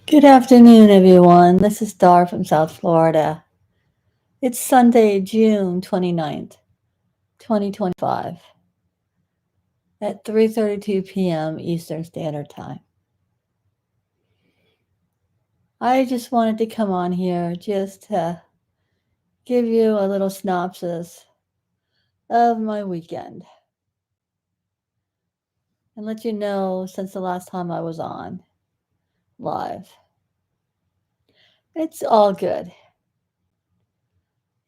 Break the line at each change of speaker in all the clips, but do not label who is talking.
Good afternoon, everyone. This is Dar from South Florida. It's Sunday, June 29th, 2025 at 3:32 p.m. Eastern Standard Time. I just wanted to come on here just to give you a little synopsis of my weekend and let you know since the last time I was on live. It's all good.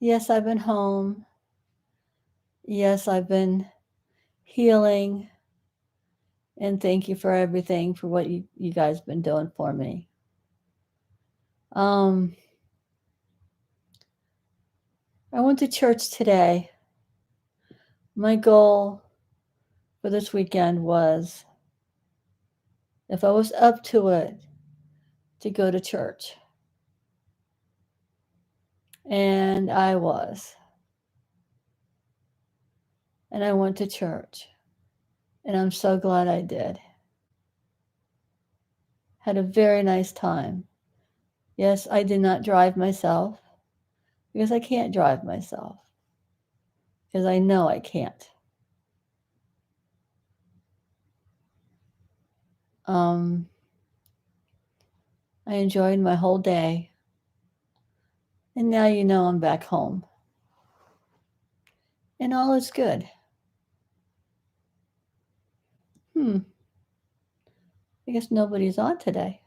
Yes, I've been home. Yes, I've been healing. And thank you for everything for what you guys been doing for me. Um, I went to church today. My goal for this weekend was, if I was up to it, to go to church. And I was. And I went to church. And I'm so glad I did. Had a very nice time. Yes, I did not drive myself because I can't drive myself. Because I know I can't. Um, I enjoyed my whole day. And now you know I'm back home. And all is good. Hmm. I guess nobody's on today.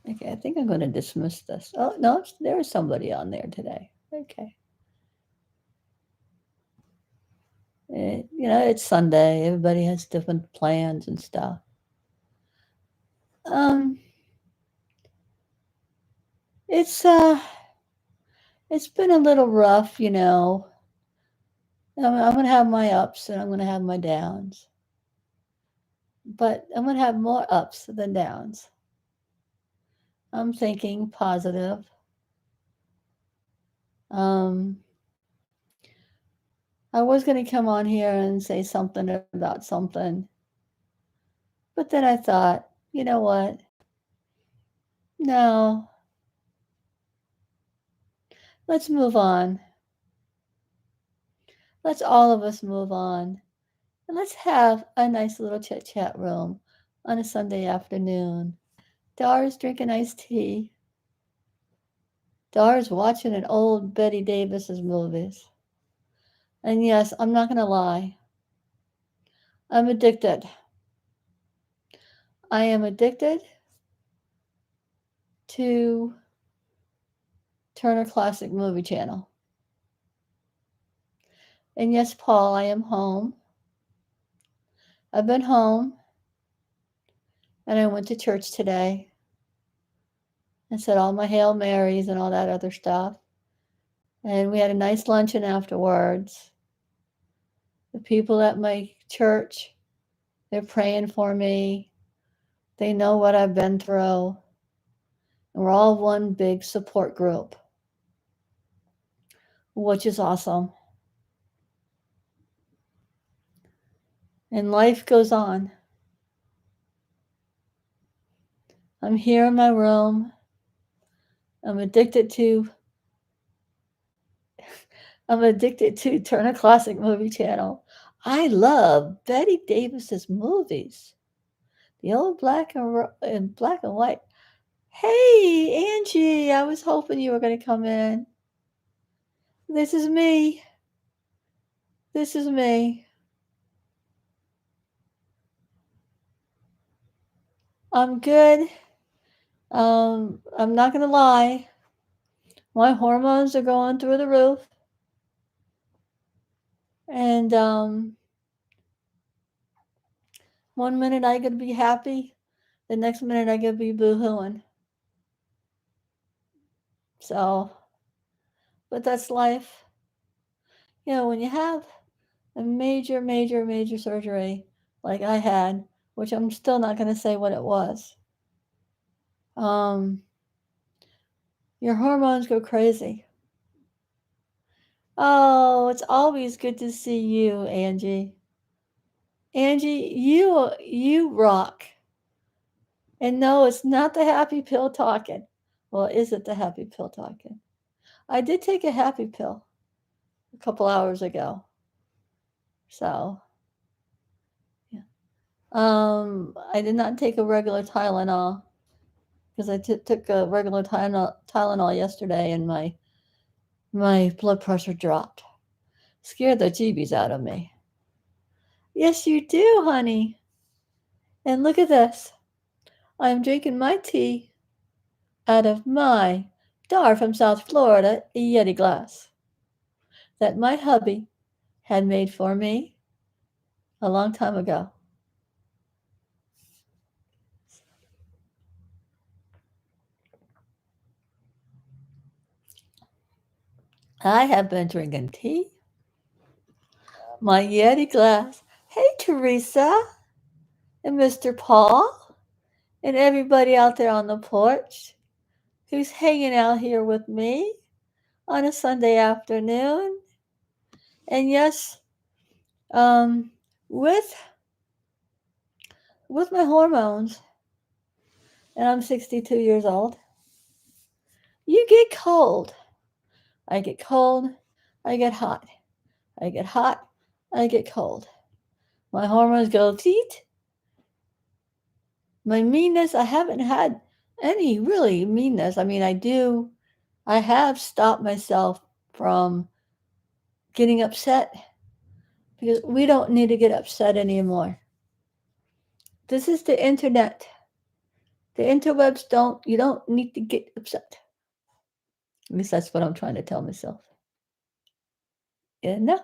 Okay, I think I'm going to dismiss this. Oh, no, there is somebody on there today. Okay. It's Sunday. Everybody has different plans and stuff. Um, it's uh, it's been a little rough. I'm gonna have my ups and I'm gonna have my downs, but I'm gonna have more ups than downs. I'm thinking positive. Um, I was gonna come on here and say something about something, but then I thought, you know what? No, let's move on. Let's all of us move on. And let's have a nice little chit chat room on a Sunday afternoon. Dar's drinking iced tea. Dar's watching an old Betty Davis's movies. And yes, I'm not going to lie. I'm addicted. I am addicted to Turner Classic Movie Channel. And yes, Paul, I am home. I've been home. And I went to church today and said all my Hail Marys and all that other stuff. And we had a nice luncheon afterwards. The people at my church, they're praying for me. They know what I've been through. And we're all one big support group, which is awesome. And life goes on. I'm here in my room. I'm addicted to Turner Classic Movie Channel. I love Betty Davis's movies. The old black and white. Hey, Angie, I was hoping you were going to come in. This is me. This is me. I'm good. I'm not going to lie. My hormones are going through the roof. And 1 minute I could be happy, the next minute I could be boo-hooing. So, but that's life. When you have a major, major, major surgery like I had, which I'm still not going to say what it was, um, your hormones go crazy. Oh, it's always good to see you, Angie. Angie, you rock. And no, it's not the happy pill talking. Well, is it the happy pill talking? I did take a happy pill a couple hours ago. So, yeah. I did not take a regular Tylenol because I took a regular Tylenol yesterday and my blood pressure dropped. Scared the jeebies out of me. Yes, you do, honey. And look at this. I'm drinking my tea out of my Dar from South Florida Yeti glass that my hubby had made for me a long time ago. I have been drinking tea, my Yeti glass. Hey, Teresa and Mr. Paul and everybody out there on the porch who's hanging out here with me on a Sunday afternoon. And yes, um, with my hormones, and I'm 62 years old, you get cold. I get cold, I get hot. I get hot, I get cold. My hormones go teet. My meanness, I haven't had any really meanness. I mean, I have stopped myself from getting upset because we don't need to get upset anymore. This is the internet. The interwebs you don't need to get upset. At least that's what I'm trying to tell myself. Yeah, no.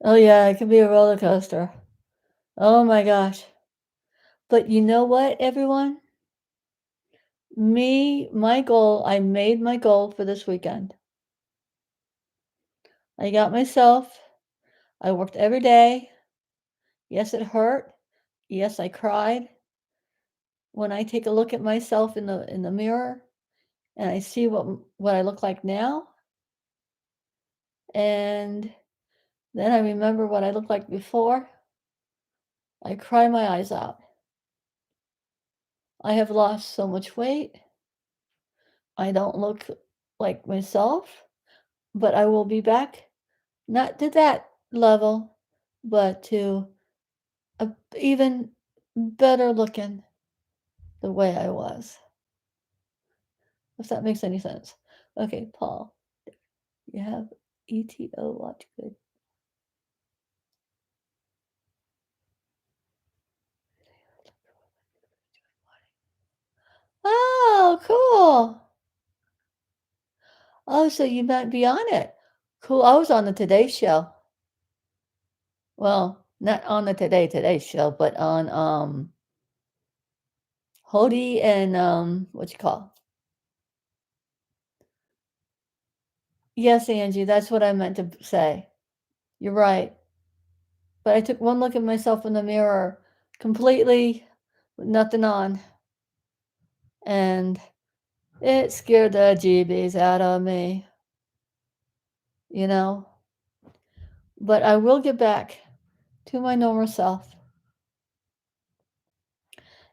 Oh yeah, it can be a roller coaster. Oh my gosh. But you know what, everyone? I made my goal for this weekend. I got myself, I worked every day. Yes, it hurt. Yes, I cried. When I take a look at myself in the mirror and I see what I look like now, and then I remember what I looked like before, I cry my eyes out. I have lost so much weight. I don't look like myself, but I will be back, not to that level, but to a even better looking the way I was. If that makes any sense. Okay, Paul, you have ETO watch good. Oh, cool. Oh, so you might be on it. Cool. I was on the Today Show. Well, not on the Today Show, but on Hody and what you call? Yes, Angie, that's what I meant to say. You're right. But I took one look at myself in the mirror completely with nothing on, and it scared the jeebies out of me, you know? But I will get back to my normal self.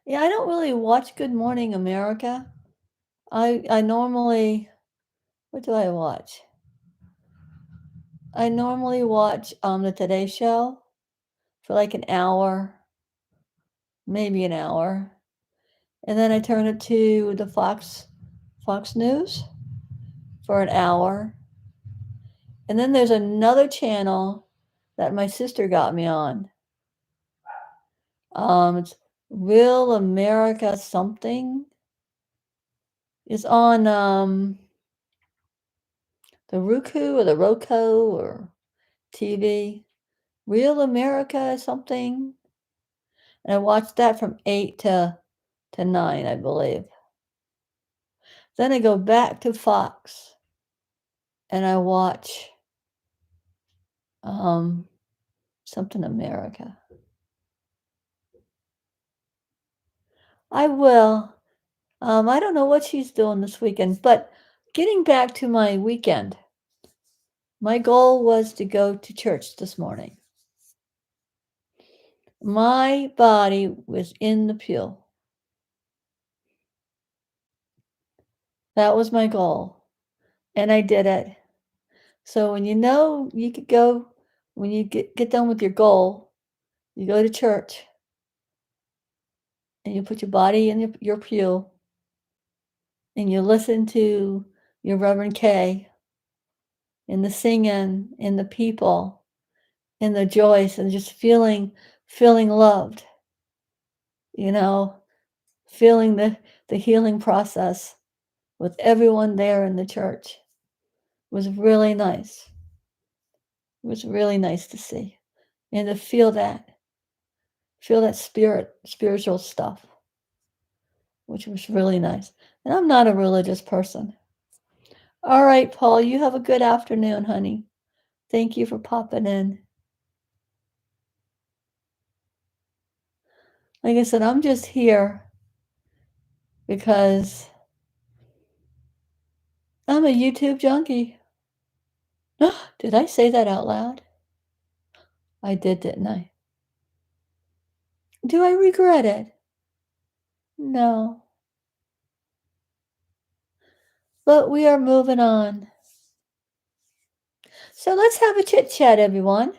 Yeah, I don't really watch Good Morning America. I normally what do I watch? I normally watch the Today Show for like an hour, maybe an hour. And then I turn it to the Fox News for an hour. And then there's another channel that my sister got me on. It's Real America something. It's on the Roku or the Roku or TV. Real America something. And I watched that from 8 to 9, I believe. Then I go back to Fox and I watch something America. I will. I don't know what she's doing this weekend, but getting back to my weekend, my goal was to go to church this morning. My body was in the pew. That was my goal, and I did it. So when you know you could go, when you get done with your goal, you go to church and you put your body in your pew and you listen to your Reverend K and the singing and the people and the joys and just feeling loved, you know, feeling the healing process with everyone there in the church was really nice. It was really nice to see and to feel that spiritual stuff, which was really nice. And I'm not a religious person. All right, Paul, you have a good afternoon, honey. Thank you for popping in. Like I said, I'm just here because I'm a YouTube junkie. Did I say that out loud? I did, didn't I? Do I regret it? No. But we are moving on. So let's have a chit chat, everyone.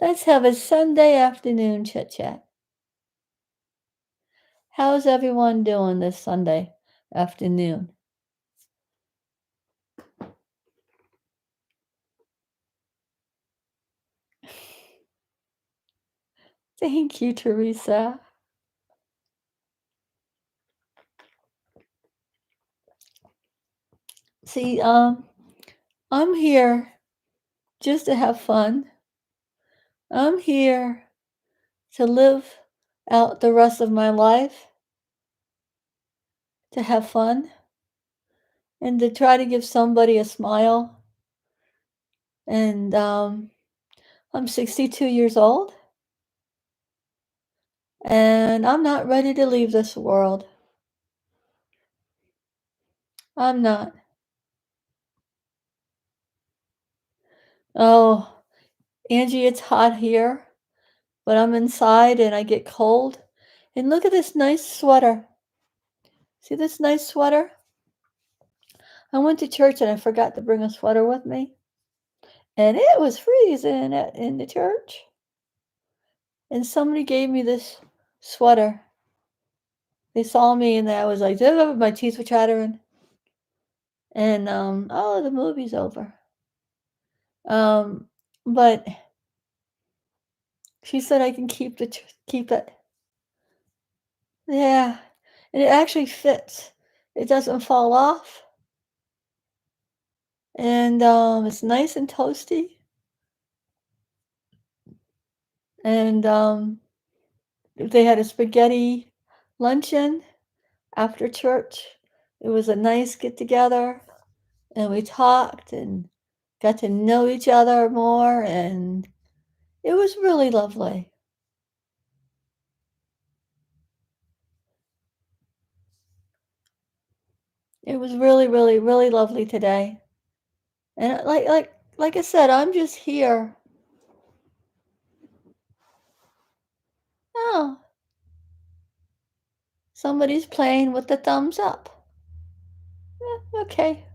Let's have a Sunday afternoon chit chat. How's everyone doing this Sunday afternoon? Thank you, Teresa. See, I'm here just to have fun. I'm here to live out the rest of my life, to have fun, and to try to give somebody a smile. And I'm 62 years old, and I'm not ready to leave this world. I'm not. Oh, Angie, it's hot here, but I'm inside and I get cold. And look at this nice sweater. See this nice sweater? I went to church and I forgot to bring a sweater with me. And it was freezing in the church. And somebody gave me this sweater. They saw me and I was like, my teeth were chattering. And oh, the movie's over. Um, but she said I can keep it. Yeah, and it actually fits. It doesn't fall off, and it's nice and toasty. And they had a spaghetti luncheon after church. It was a nice get together, and we talked and got to know each other more, and it was really lovely. It was really, really, really lovely today. And like I said, I'm just here. Oh, somebody's playing with the thumbs up. Okay,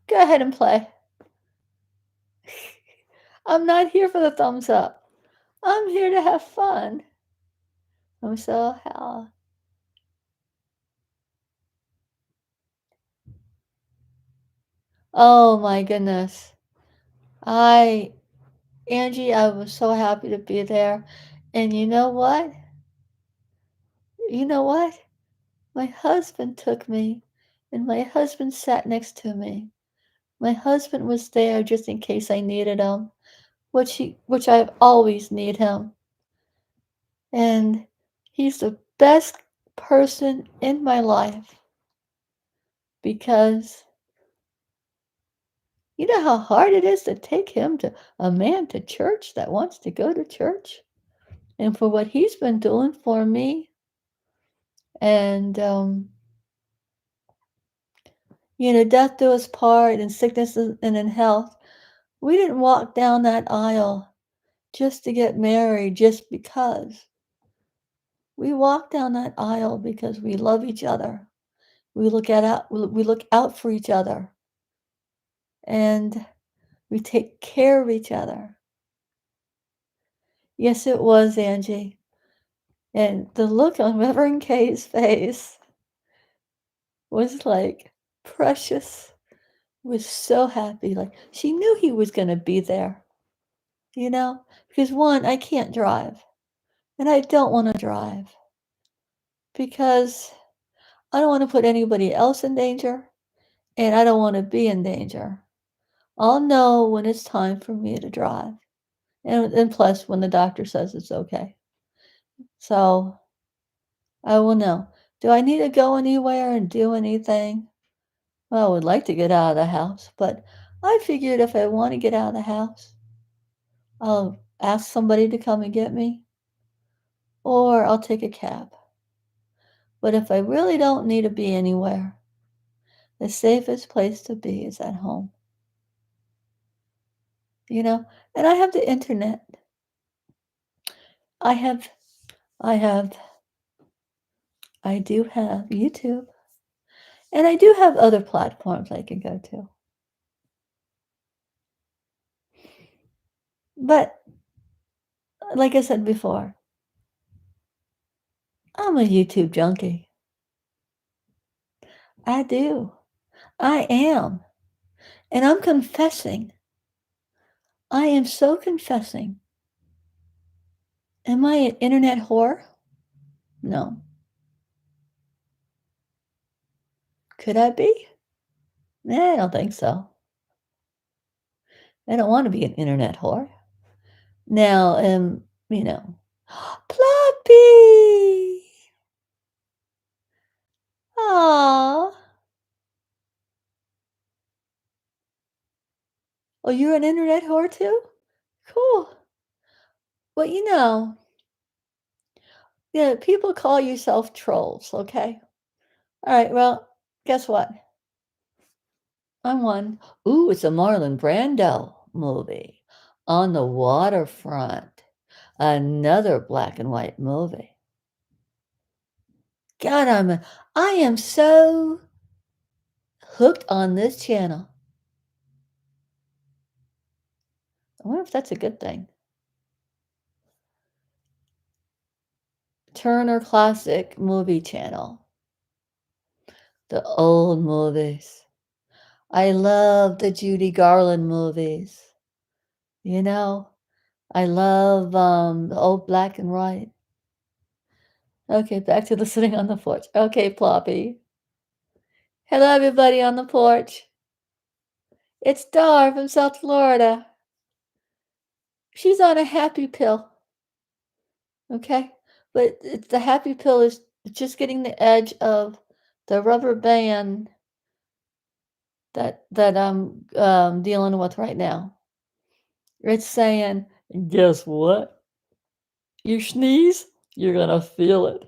go ahead and play. I'm not here for the thumbs up. I'm here to have fun. I'm so hell. Oh my goodness. I Angie, I was so happy to be there. And you know what? You know what? My husband took me and my husband sat next to me. My husband was there just in case I needed him, which I've always need him. And he's the best person in my life because you know how hard it is to take a man to church that wants to go to church? And for what he's been doing for me. And, death do us part and sickness and in health. We didn't walk down that aisle just to get married just because. We walk down that aisle because we love each other. We look out for each other, and we take care of each other. Yes, it was, Angie. And the look on Reverend K's face was like precious, was so happy. Like she knew he was going to be there, you know? Because one, I can't drive, and I don't want to drive because I don't want to put anybody else in danger, and I don't want to be in danger. I'll know when it's time for me to drive. And plus, when the doctor says it's okay. So I will know. Do I need to go anywhere and do anything? Well, I would like to get out of the house, but I figured if I want to get out of the house, I'll ask somebody to come and get me, or I'll take a cab. But if I really don't need to be anywhere, the safest place to be is at home, you know? And I have the internet. I have, I have, I do have YouTube, and I do have other platforms I can go to. But like I said before, I'm a YouTube junkie. I do. I am. And I'm confessing. I am so confessing. Am I an internet whore? No. Could I be? I don't think so. I don't want to be an internet whore. Now, you know, Ploppy! Aw. Oh, you're an internet whore too? Cool. Well, yeah, people call yourself trolls, okay? All right, well, guess what? I'm one. Ooh, it's a Marlon Brando movie. On the Waterfront. Another black and white movie. God, I am so hooked on this channel. I wonder if that's a good thing. Turner Classic Movie Channel. The old movies. I love the Judy Garland movies. You know, I love the old black and white. Okay, back to the sitting on the porch. Okay, Ploppy. Hello, everybody on the porch. It's Dar from South Florida. She's on a happy pill. Okay? But the happy pill is just getting the edge of the rubber band that I'm dealing with right now. It's saying, guess what? You sneeze, you're gonna feel it.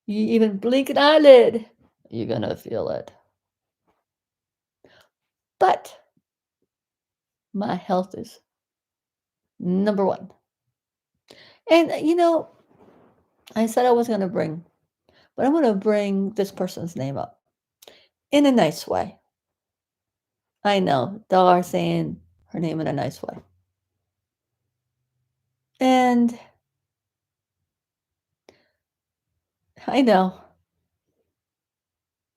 You even blink an eyelid, you're gonna feel it. But my health is number one. And I said I was gonna bring, but I'm gonna bring this person's name up in a nice way. I know, Dar saying her name in a nice way. And I know,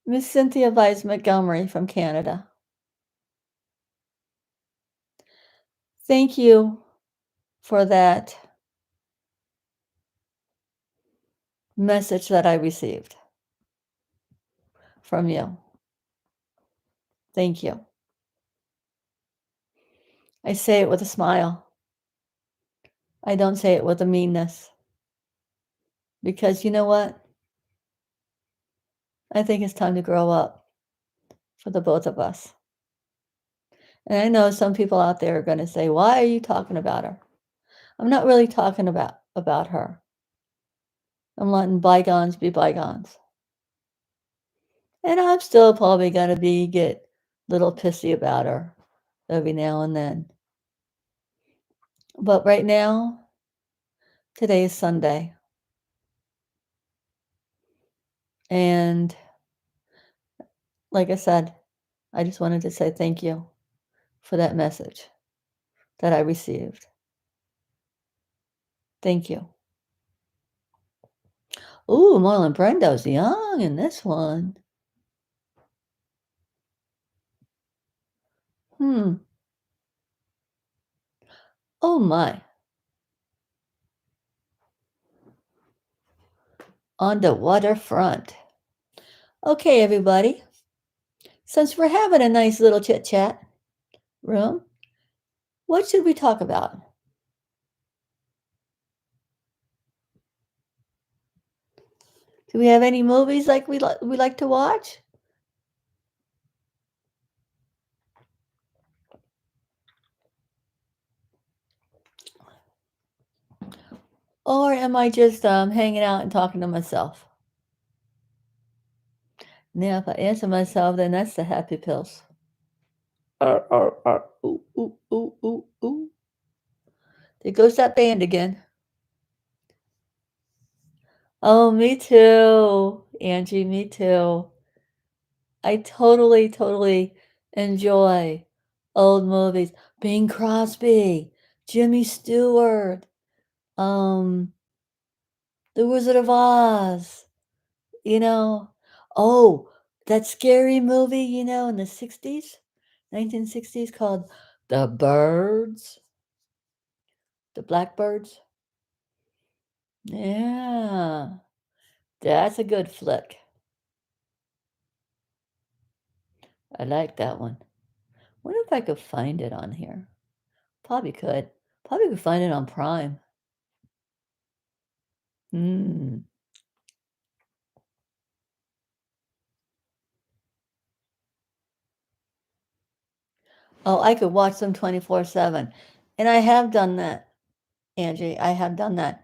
Miss Cynthia Weiss Montgomery from Canada. Thank you for that message that I received from you. Thank you. I say it with a smile. I don't say it with a meanness. Because you know what? I think it's time to grow up for the both of us. And I know some people out there are going to say, "Why are you talking about her?" I'm not really talking about her. I'm letting bygones be bygones. And I'm still probably going to get a little pissy about her every now and then. But right now, today is Sunday, and like I said, I just wanted to say thank you for that message that I received. Thank you. Ooh, Marlon Brando's young in this one. Hmm. Oh my. On the waterfront. Okay, everybody. Since we're having a nice little chit chat room, what should we talk about? Do we have any movies like we like to watch? Or am I just hanging out and talking to myself? Now, if I answer myself, then that's the happy pills. Ooh, ooh, ooh, ooh, ooh. There goes that band again. Oh, me too, Angie, me too. I totally, totally enjoy old movies. Bing Crosby, Jimmy Stewart, um, The Wizard of Oz, you know. Oh, that scary movie, in the 60s, 1960s called The Birds, The Blackbirds. Yeah, that's a good flick. I like that one. Wonder if I could find it on here. Probably could. Probably could find it on Prime. Hmm. Oh, I could watch them 24/7. And I have done that, Angie. I have done that.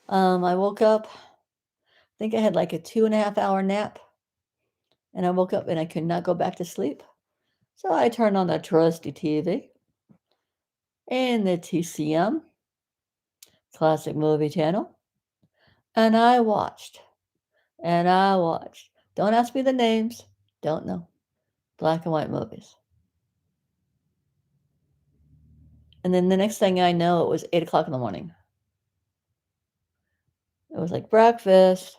I woke up, I think I had like a 2.5 hour nap, and I woke up and I could not go back to sleep. So I turned on the trusty TV and the TCM, Classic Movie Channel, and I watched and I watched. Don't ask me the names. Don't know. Black and white movies. And then the next thing I know, it was 8 o'clock in the morning. It was like breakfast.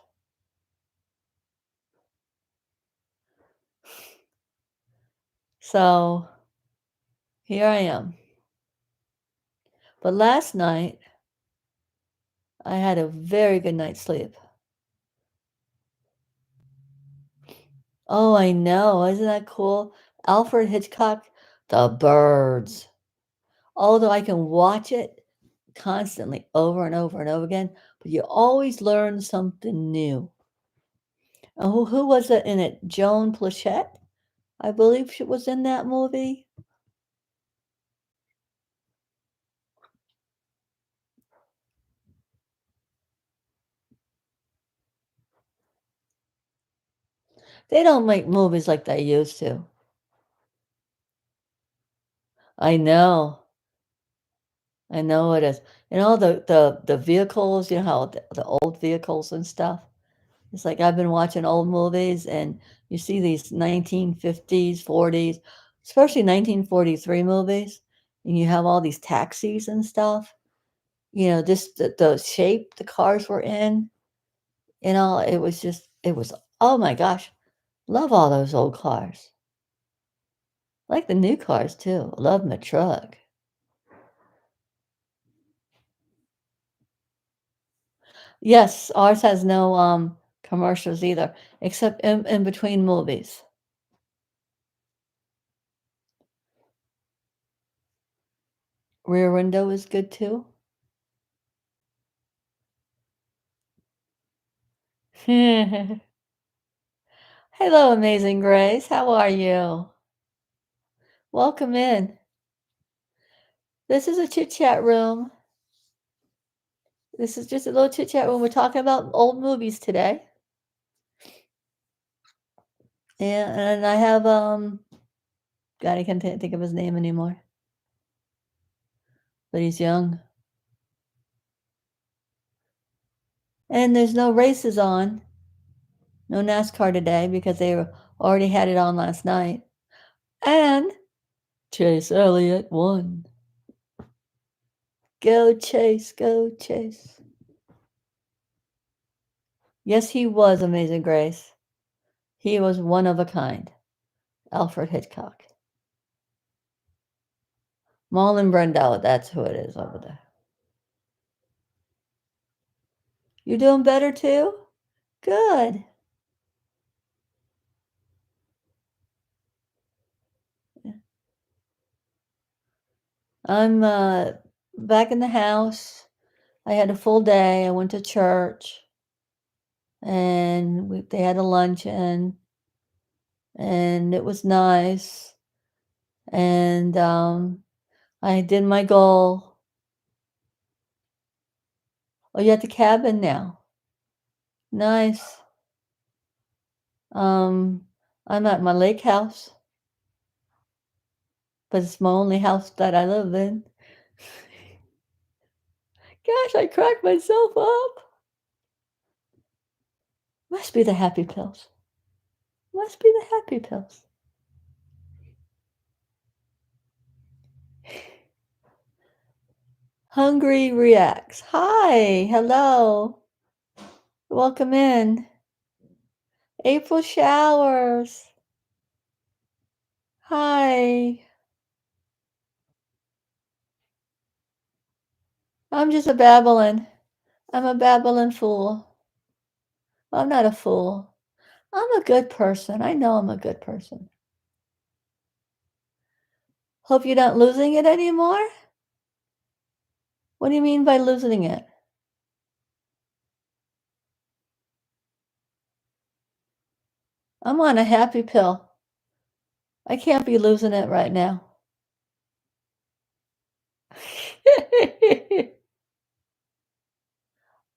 So here I am. But last night, I had a very good night's sleep. Oh, I know. Isn't that cool? Alfred Hitchcock, The Birds. Although I can watch it constantly over and over and over again, but you always learn something new. And who was it in it? Joan Plachette, I believe she was in that movie. They don't make movies like they used to. I know. I know it is. And all the vehicles, how the old vehicles and stuff. It's like I've been watching old movies and you see these 1950s, 40s, especially 1943 movies, and you have all these taxis and stuff. Just the shape the cars were in, it was just, oh my gosh, love all those old cars. Like the new cars too. Love my truck. Yes, ours has no commercials either, except in between movies. Rear Window is good too. Hello, Amazing Grace. How are you? Welcome in. This is a chit chat room. This is just a little chit chat room. We're talking about old movies today. And I have God, I can't think of his name anymore. But he's young. And there's no races on, no NASCAR today because they already had it on last night. And Chase Elliott won. Go Chase, go Chase. Yes, he was Amazing Grace. He was one of a kind. Alfred Hitchcock. Marlon Brando, that's who it is over there. You doing better too? Good. I'm back in the house. I had a full day. I went to church and they had a luncheon and it was nice. And I did my goal. Oh, you're at the cabin now. Nice. I'm at my lake house, but it's my only house that I live in. Gosh, I cracked myself up. Must be the happy pills. Must be the happy pills. Hungry Reacts. Hi, hello. Welcome in. April Showers. Hi. I'm just a babbling. I'm a babbling fool. I'm not a fool. I'm a good person. I know I'm a good person. Hope you're not losing it anymore? What do you mean by losing it? I'm on a happy pill. I can't be losing it right now.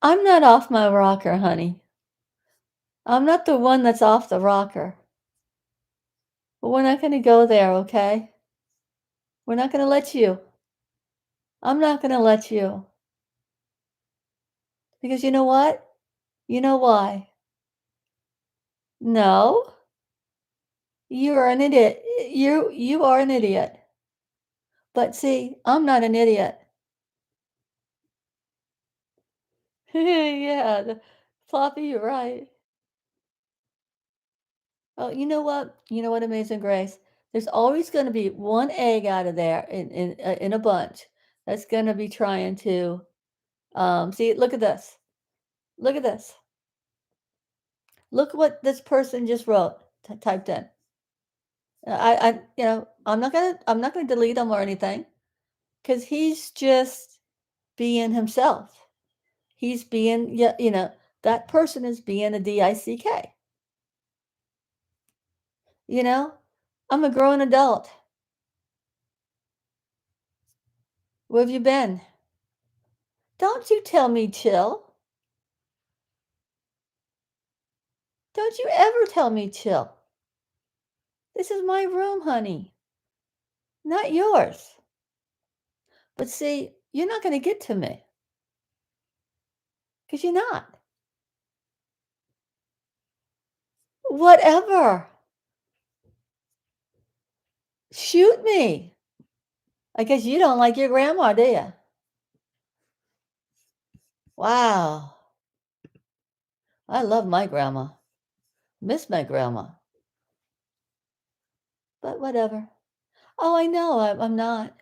I'm not off my rocker, honey. I'm not the one that's off the rocker. But we're not going to go there, okay? We're not going to let you. I'm not going to let you. Because you know what? You know why? No. You are an idiot. You are an idiot. But see, I'm not an idiot. Yeah, Floppy, you're right. Oh, you know what? You know what, Amazing Grace? There's always going to be one egg out of there in a bunch that's going to be trying to see. Look at this. Look at this. Look what this person just wrote, typed in. I'm not gonna delete him or anything, because he's just being himself. He's being, yeah, that person is being a DICK. You know, I'm a grown adult. Where have you been? Don't you tell me chill. Don't you ever tell me chill. This is my room, honey, not yours. But see, you're not going to get to me because you're not. Whatever. Shoot me. I guess you don't like your grandma, do you? Wow. I love my grandma. Miss my grandma. But whatever. Oh, I know. I'm not.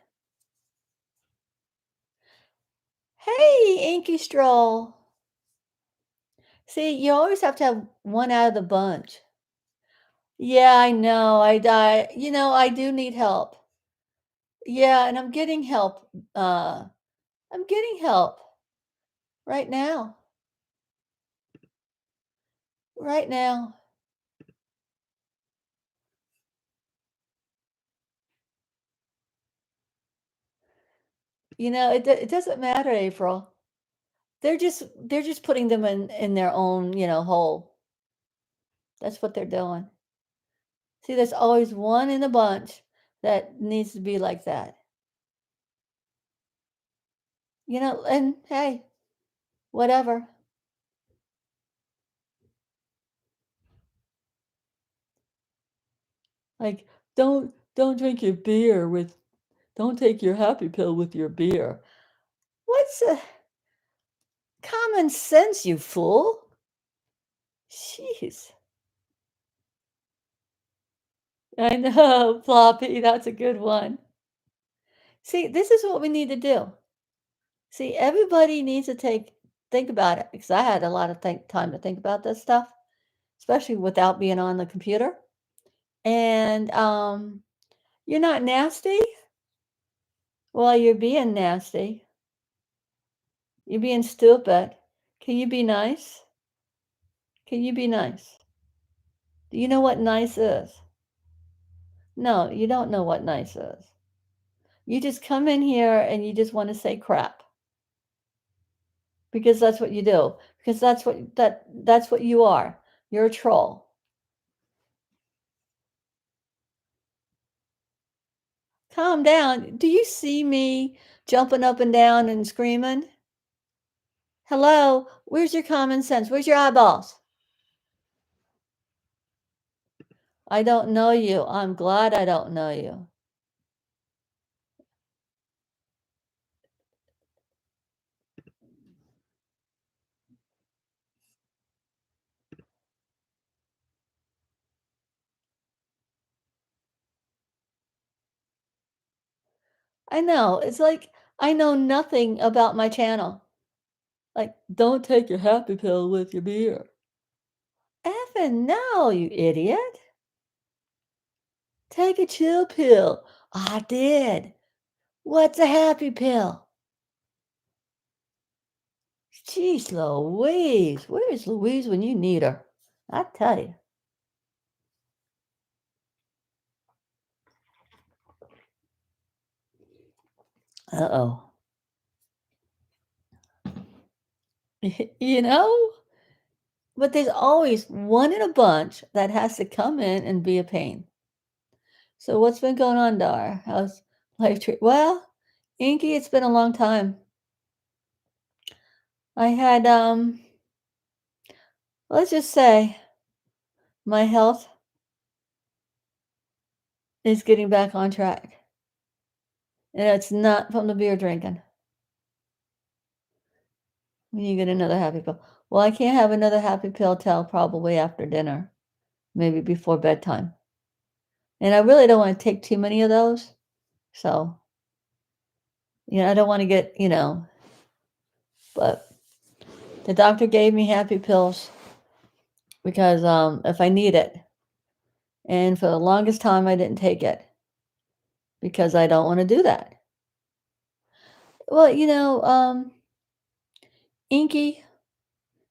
Hey, Inky Stroll. See, you always have to have one out of the bunch. Yeah, I know. I do need help. Yeah, and I'm getting help. I'm getting help right now. Right now. It doesn't matter, April. They're just putting them in their own, hole. That's what they're doing. See, there's always one in a bunch that needs to be like that. And hey, whatever. Like, don't drink your beer with don't take your happy pill with your beer. What's common sense, you fool? Jeez. I know, floppy, that's a good one. See, this is what we need to do. See, everybody needs to think about it because I had a lot of time to think about this stuff, especially without being on the computer. And you're not nasty? Well, you're being nasty. You're being stupid. Can you be nice? Can you be nice? Do you know what nice is? No, you don't know what nice is. You just come in here and you just want to say crap because that's what you do. Because that's what you are. You're a troll. Calm down. Do you see me jumping up and down and screaming? Hello? Where's your common sense? Where's your eyeballs? I don't know you. I'm glad I don't know you. I know. It's like I know nothing about my channel. Like, don't take your happy pill with your beer. Effing no, you idiot. Take a chill pill. I did. What's a happy pill? Jeez Louise. Where's Louise when you need her? I tell you. Uh-oh. You know? But there's always one in a bunch that has to come in and be a pain. So what's been going on, Dar? How's life treat? Well, Inky, it's been a long time. I had let's just say my health is getting back on track. And it's not from the beer drinking. When you get another happy pill. Well, I can't have another happy pill till probably after dinner, maybe before bedtime. And I really don't want to take too many of those. So, I don't want to get, but the doctor gave me happy pills because if I need it. And for the longest time, I didn't take it because I don't want to do that. Well, Inky,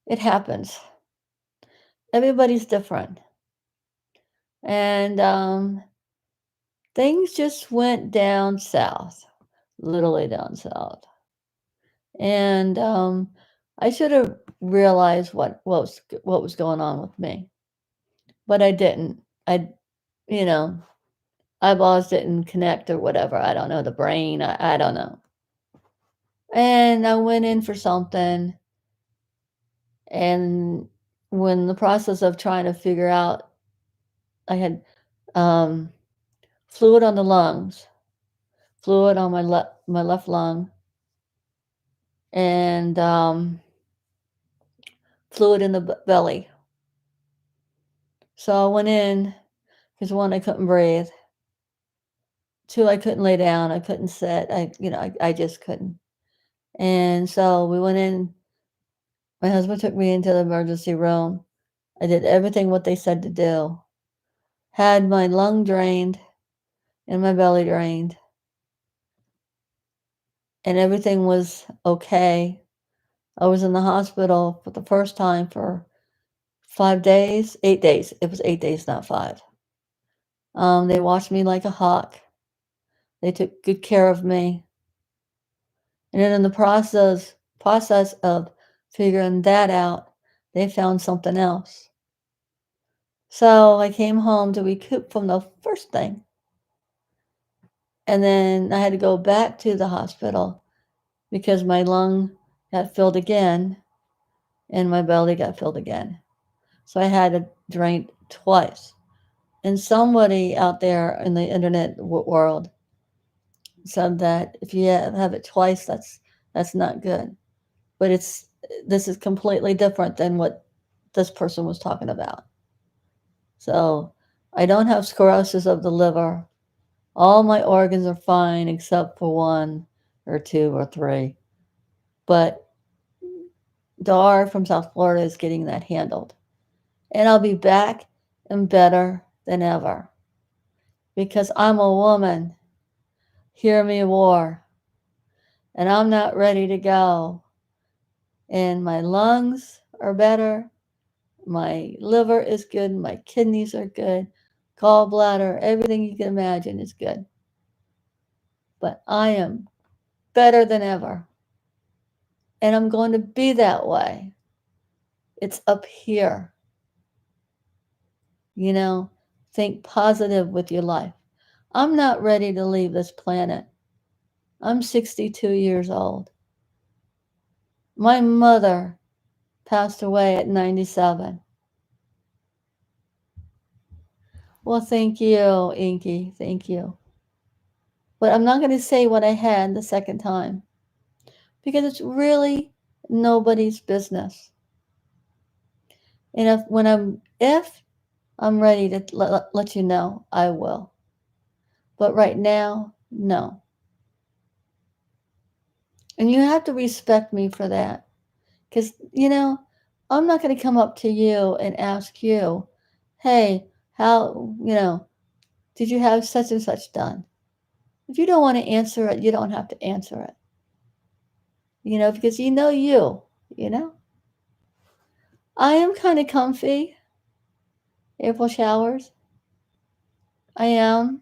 it happens. Everybody's different. And things just went down south, literally down south. And I should have realized what was going on with me, but I didn't. You know, eyeballs didn't connect or whatever. I don't know, the brain. I don't know. And I went in for something, and when the process of trying to figure out, I had um, fluid on the lungs, fluid on my left lung, and fluid in the belly. So I went in because one, I couldn't breathe. Two, I couldn't lay down. I couldn't sit. I just couldn't. And so we went in. My husband took me into the emergency room. I did everything what they said to do. Had my lung drained and my belly drained. And everything was okay. I was in the hospital for the first time for 5 days, 8 days. It was 8 days, not five. They watched me like a hawk. They took good care of me. And then in the process of figuring that out, they found something else. So I came home to recoup from the first thing. And then I had to go back to the hospital because my lung got filled again and my belly got filled again. So I had to drain twice. And somebody out there in the internet world said that if you have it twice, that's not good. But this is completely different than what this person was talking about. So I don't have sclerosis of the liver. All my organs are fine except for one or two or three. But Dar from South Florida is getting that handled. And I'll be back and better than ever. Because I'm a woman. Hear me war. And I'm not ready to go. And my lungs are better. My liver is good. My kidneys are good. Gallbladder, everything you can imagine is good. But I am better than ever. And I'm going to be that way. It's up here. You know, think positive with your life. I'm not ready to leave this planet. I'm 62 years old. My mother passed away at 97. Well, thank you, Inky. Thank you. But I'm not going to say what I had the second time because it's really nobody's business. And if I'm ready to let you know, I will. But right now, no. And you have to respect me for that. Because, I'm not going to come up to you and ask you, hey, how, did you have such and such done? If you don't want to answer it, you don't have to answer it. Because you know. I am kind of comfy. April showers. I am.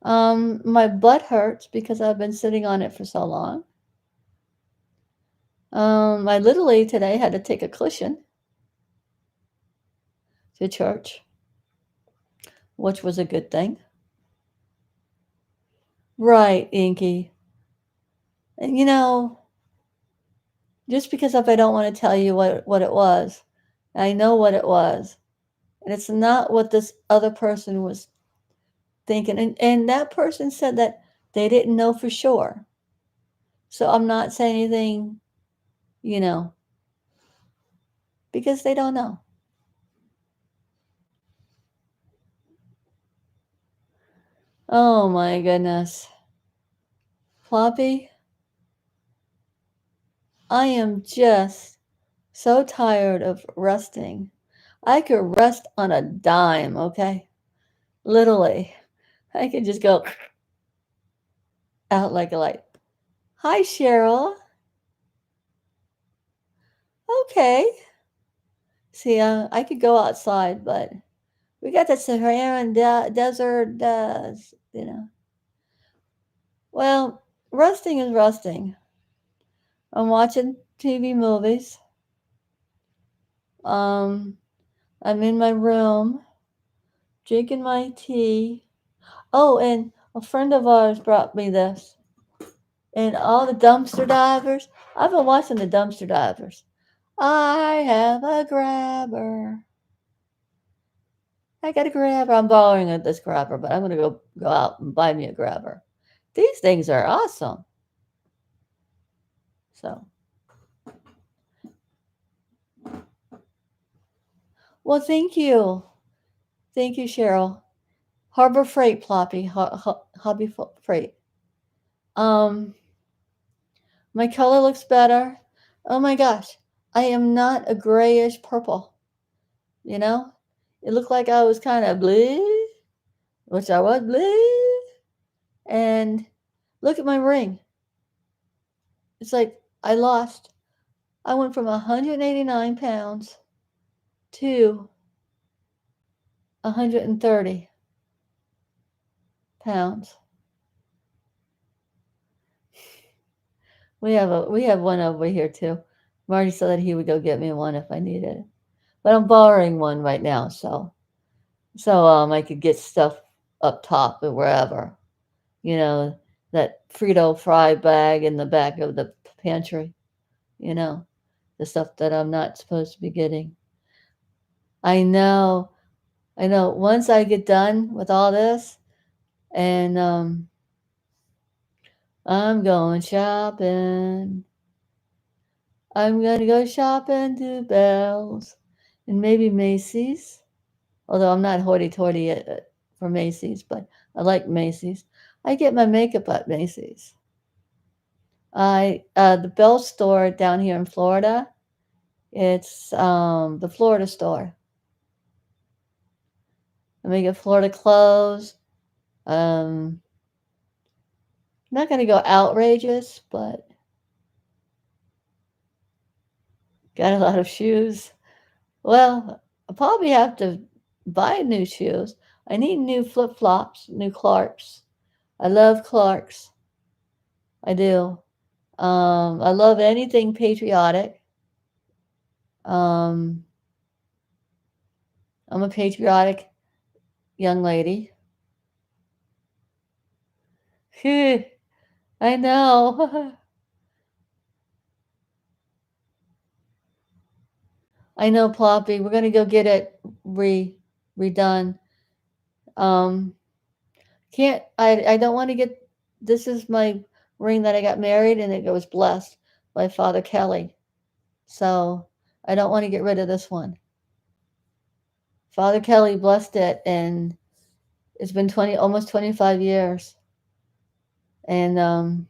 My butt hurts because I've been sitting on it for so long. I literally today had to take a cushion to church, which was a good thing. Right, Inky. And just because if I don't want to tell you what it was, I know what it was. And it's not what this other person was thinking. And that person said that they didn't know for sure. So I'm not saying anything, because they don't know. Oh my goodness. Floppy, I am just so tired of resting. I could rest on a dime, okay? Literally. I could just go out like a light. Hi, Cheryl. Okay. See, I could go outside, but we got the Saharan desert, Well, resting is resting. I'm watching TV movies. I'm in my room, drinking my tea. Oh, and a friend of ours brought me this. And all the dumpster divers. I've been watching the dumpster divers. I have a grabber. I got a grabber. I'm borrowing this grabber, but I'm going to go out and buy me a grabber. These things are awesome. So, well, thank you. Thank you, Cheryl. Harbor Freight, Ploppy. Hobby Freight. My color looks better. Oh my gosh. I am not a grayish purple. It looked like I was kind of blue, which I was blue. And look at my ring. It's like I went from 189 pounds to 130 pounds. We have one over here too. Marty said that he would go get me one if I needed it. But I'm borrowing one right now, so I could get stuff up top or wherever. That Frito fry bag in the back of the pantry, the stuff that I'm not supposed to be getting. I know. I know once I get done with all this and I'm going shopping. I'm gonna go shopping to Bells and maybe Macy's. Although I'm not hoity-toity for Macy's, but I like Macy's. I get my makeup at Macy's. I the Bell store down here in Florida. It's the Florida store. I may get Florida clothes. I'm not gonna go outrageous, but got a lot of shoes. Well, I'll probably have to buy new shoes. I need new flip flops, new Clarks. I love Clarks. I do. I love anything patriotic. Um, I'm a patriotic young lady. I know. I know, Ploppy. We're gonna go get it redone. Um, can't I don't want to get this is my ring that I got married and it was blessed by Father Kelly. So I don't want to get rid of this one. Father Kelly blessed it and it's been 20 almost 25 years. And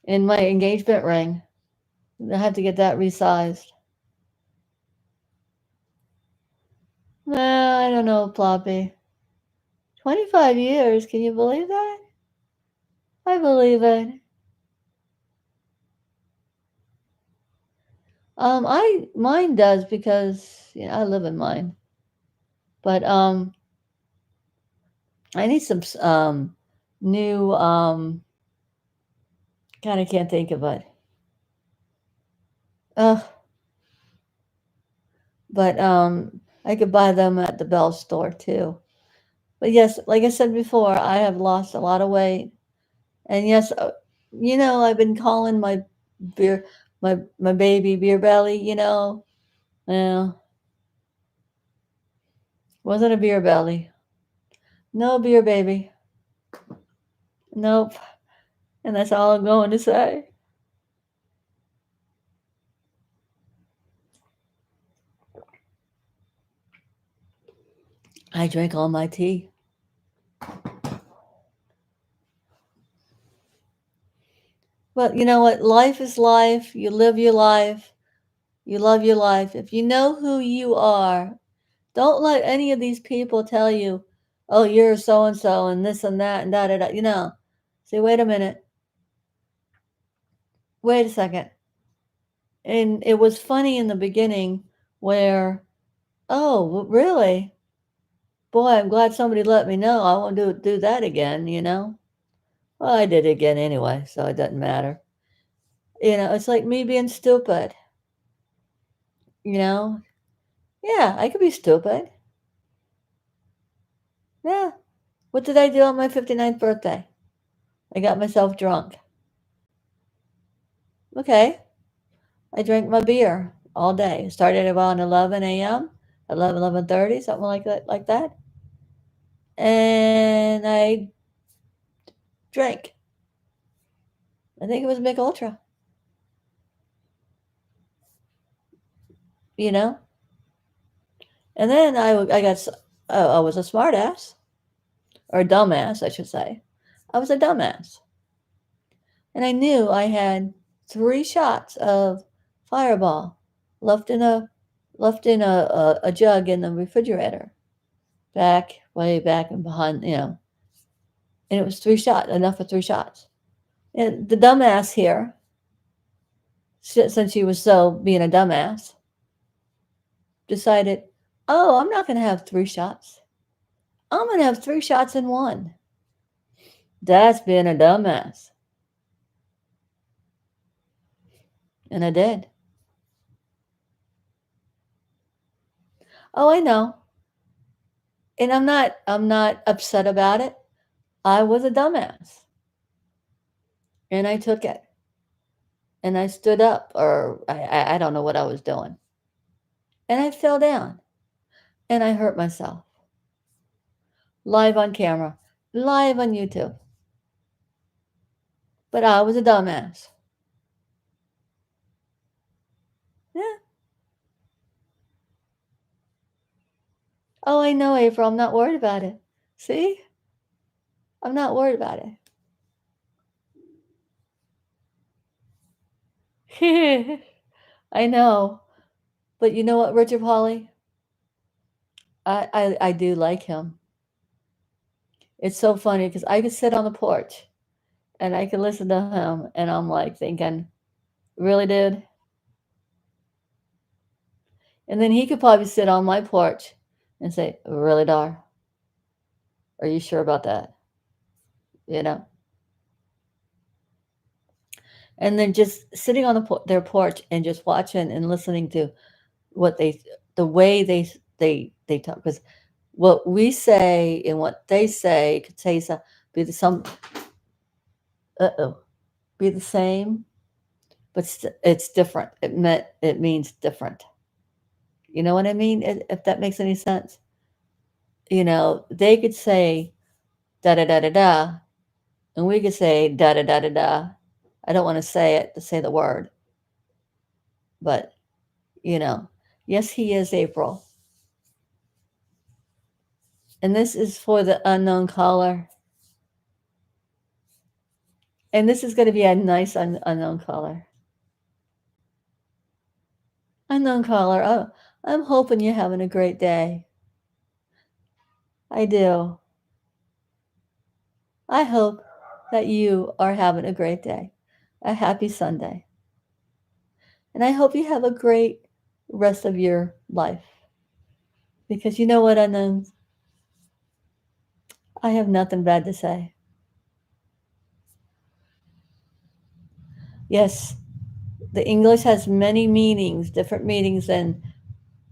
in my engagement ring, I had to get that resized. I don't know, Ploppy. 25 years, can you believe that? I believe it. I mine does because I live in mine. But I need some new kind of can't think of it. Uh, but I could buy them at the Bell store too. But yes, like I said before, I have lost a lot of weight. And yes, I've been calling my beer my baby beer belly, Yeah, wasn't a beer belly. No beer baby. Nope. And that's all I'm going to say. I drank all my tea. But you know what? Life is life. You live your life. You love your life. If you know who you are, don't let any of these people tell you, oh, you're so and so and this and that and da da da. Say, wait a minute. Wait a second. And it was funny in the beginning where, oh, really? Boy, I'm glad somebody let me know. I won't do that again. Well, I did it again anyway, so it doesn't matter. It's like me being stupid. You know, yeah, I could be stupid. Yeah. What did I do on my 59th birthday? I got myself drunk. Okay. I drank my beer all day. Started around 11 a.m., 11:30, something like that. And I drank. I think it was Mick Ultra, you know? And then I was a smart ass, or a dumbass, I should say. I was a dumbass. And I knew I had 3 shots of Fireball left in a left in a jug in the refrigerator, way back and behind, and it was 3 shots, enough for 3 shots. And the dumbass here, since she was so being a dumbass, decided, oh, I'm not going to have 3 shots. I'm going to have 3 shots in one. That's being a dumbass. And I did. Oh, I know. And I'm not upset about it. I was a dumbass. And I took it. And I stood up, or I don't know what I was doing. And I fell down. and I hurt myself. Live on camera, live on YouTube. But I was a dumbass. Yeah. Oh, I know, April. I'm not worried about it. See? I'm not worried about it. I know. But you know what, Richard Hawley? I do like him. It's so funny because I could sit on the porch and I could listen to him and I'm like thinking, really, dude? And then he could probably sit on my porch and say, really, Dar? Are you sure about that? You know? And then just sitting on their porch and just watching and listening to what the way they talk. Because what we say and what they say could say be the some, be the same, but it's different. It means different. You know what I mean? If that makes any sense. They could say da da da da da, and we could say da da da da da. I don't want to say it to say the word, but you know, yes, he is April, and this is for the unknown caller, and this is going to be a nice unknown caller. Unknown caller, oh, I'm hoping you're having a great day. I do. I hope that you are having a great day, a happy Sunday. And I hope you have a great rest of your life. Because you know what, unknowns? I have nothing bad to say. Yes, the English has many meanings, different meanings than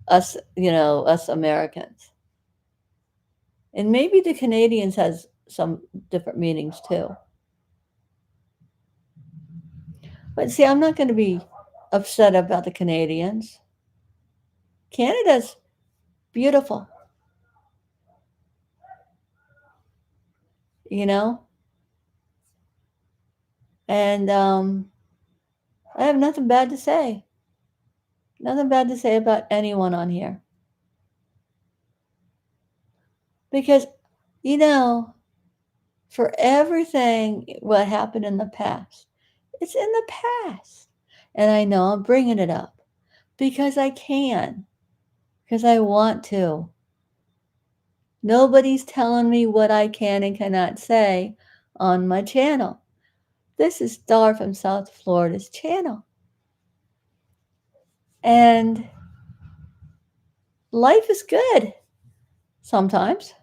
us, us Americans. And maybe the Canadians has some different meanings too. But see, I'm not going to be upset about the Canadians. Canada's beautiful, you know? And I have nothing bad to say. Nothing bad to say about anyone on here. Because, you know, for everything what happened in the past, it's in the past. And I know I'm bringing it up because I can, because I want to. Nobody's telling me what I can and cannot say on my channel. This is Dar from South Florida's channel. And life is good sometimes.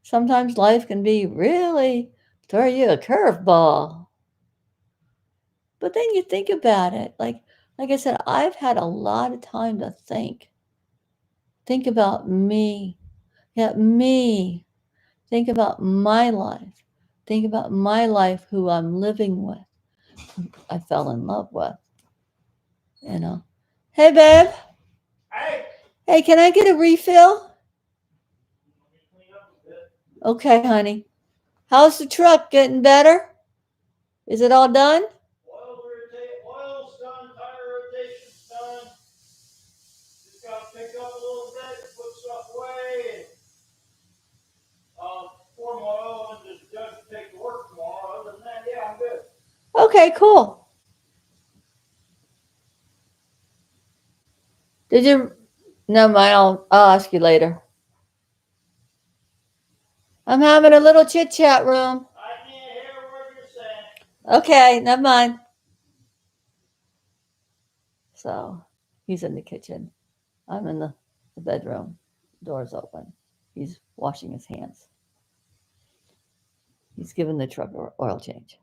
Sometimes life can be really throw you a curveball. But then you think about it. Like I said, I've had a lot of time to think. Think about me. Yeah, me. Think about my life. Think about my life, who I'm living with, who I fell in love with. Hey, babe.
Hey,
Hey, can I get a refill? Okay, honey. How's the truck getting better? Is it all done?
oil's done, tire rotation's done. Just got to pick up a little bit, put stuff away, and pour my oil and just take to work tomorrow. Other than that, yeah, I'm good.
Okay, cool. Did you? No, mind. I'll ask you later. I'm having a little chit chat room.
I can't hear what you're saying.
Okay, never mind. So he's in the kitchen. I'm in the bedroom. Door's open. He's washing his hands. He's giving the truck oil change.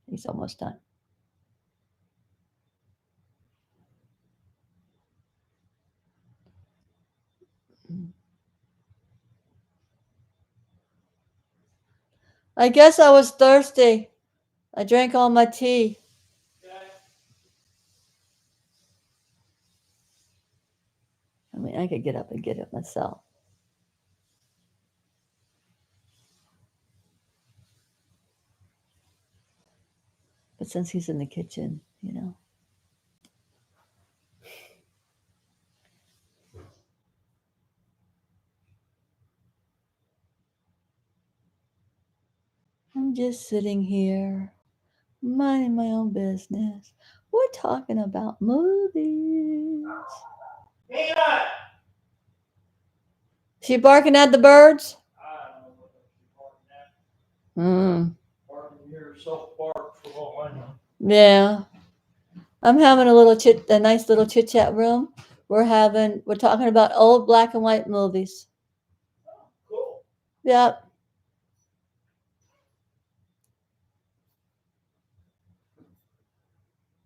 He's almost done. I guess I was thirsty. I drank all my tea.
Okay.
I could get up and get it myself. But since he's in the kitchen, you know. I'm just sitting here, minding my own business. We're talking about movies.
Peanut!
She barking at the birds?
I don't know what she's barking at.
Hmm.
Barking here, self-bark for all I know.
Yeah. I'm having a nice little chit chat room. We're talking about old black and white movies.
Oh, cool.
Yep.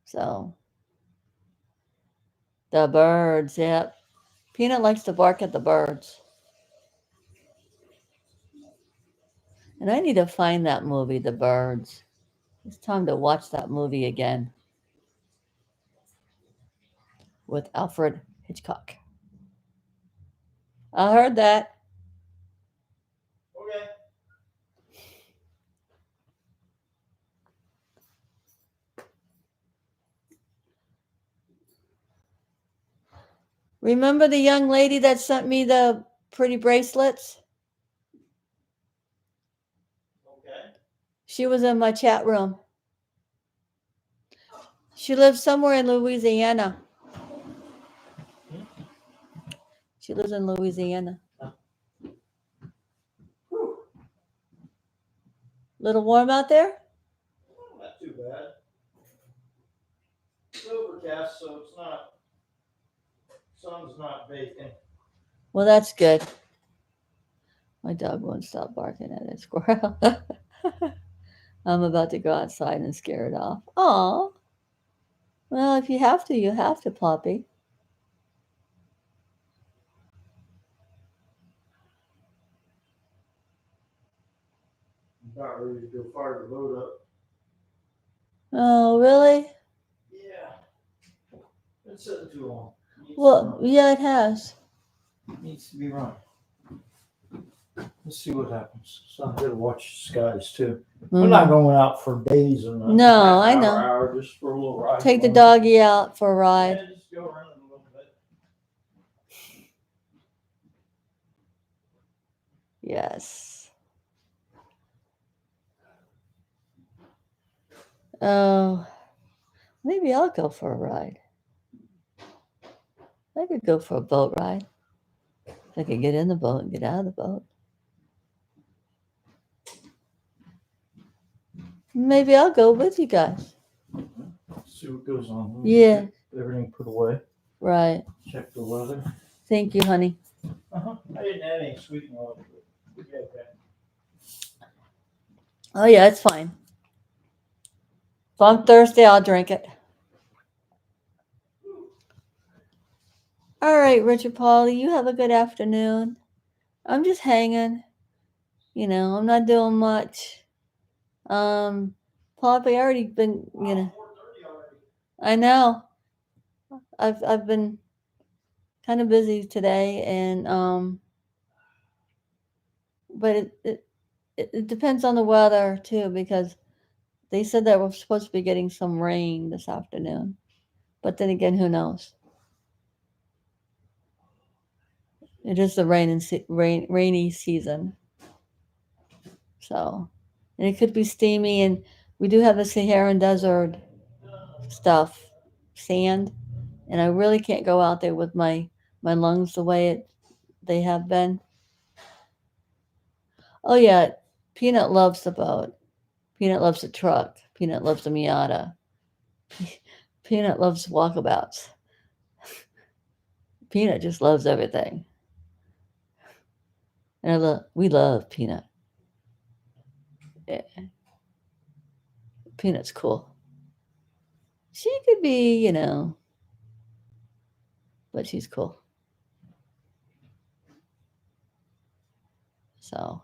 So the birds, yep. Peanut likes to bark at the birds. And I need to find that movie, The Birds. It's time to watch that movie again with Alfred Hitchcock. I heard that.
Okay.
Remember the young lady that sent me the pretty bracelets?
Okay.
She was in my chat room. She lives somewhere in Louisiana. She lives in Louisiana.
Whew.
Little warm out there?
Not too bad. It's overcast, so it's not. Sun's not baking.
Well, that's good. My dog won't stop barking at a squirrel. I'm about to go outside and scare it off. Aw. Well, if you have to, you have to, Poppy.
I'm about ready to go fire the boat up.
Oh, really?
Yeah. Been sitting too long.
Well, yeah, it has.
Needs to be run. Let's see what happens. So I'm gonna watch the skies too. I'm not going out for days and
No, I know.
hour, just for a little ride.
Take the doggy out for a ride.
Yeah, just go around a little bit.
Yes. Oh, maybe I'll go for a ride. I could go for a boat ride. I could get in the boat and get out of the boat. Maybe I'll go with you guys.
See what goes on.
Yeah.
Get everything put away.
Right.
Check the weather.
Thank you, honey.
I didn't add any sweetener on it. Yeah, okay.
Oh, yeah, it's fine. If I'm thirsty, I'll drink it. All right, Richard Pauly, you have a good afternoon. I'm just hanging. You know, I'm not doing much. Poppy, I already been, you know.
4:30 already.
I know. I've been kind of busy today, and but it depends on the weather too, because they said that we're supposed to be getting some rain this afternoon, but then again, who knows? It is the rainy season, so, and it could be steamy, and we do have the Saharan desert stuff, sand, and I really can't go out there with my lungs the way they have been. Oh yeah, Peanut loves the boat. Peanut loves the truck. Peanut loves the Miata. Peanut loves walkabouts. Peanut just loves everything. And we love Peanut. Yeah. Peanut's cool. She could be, you know, but she's cool. So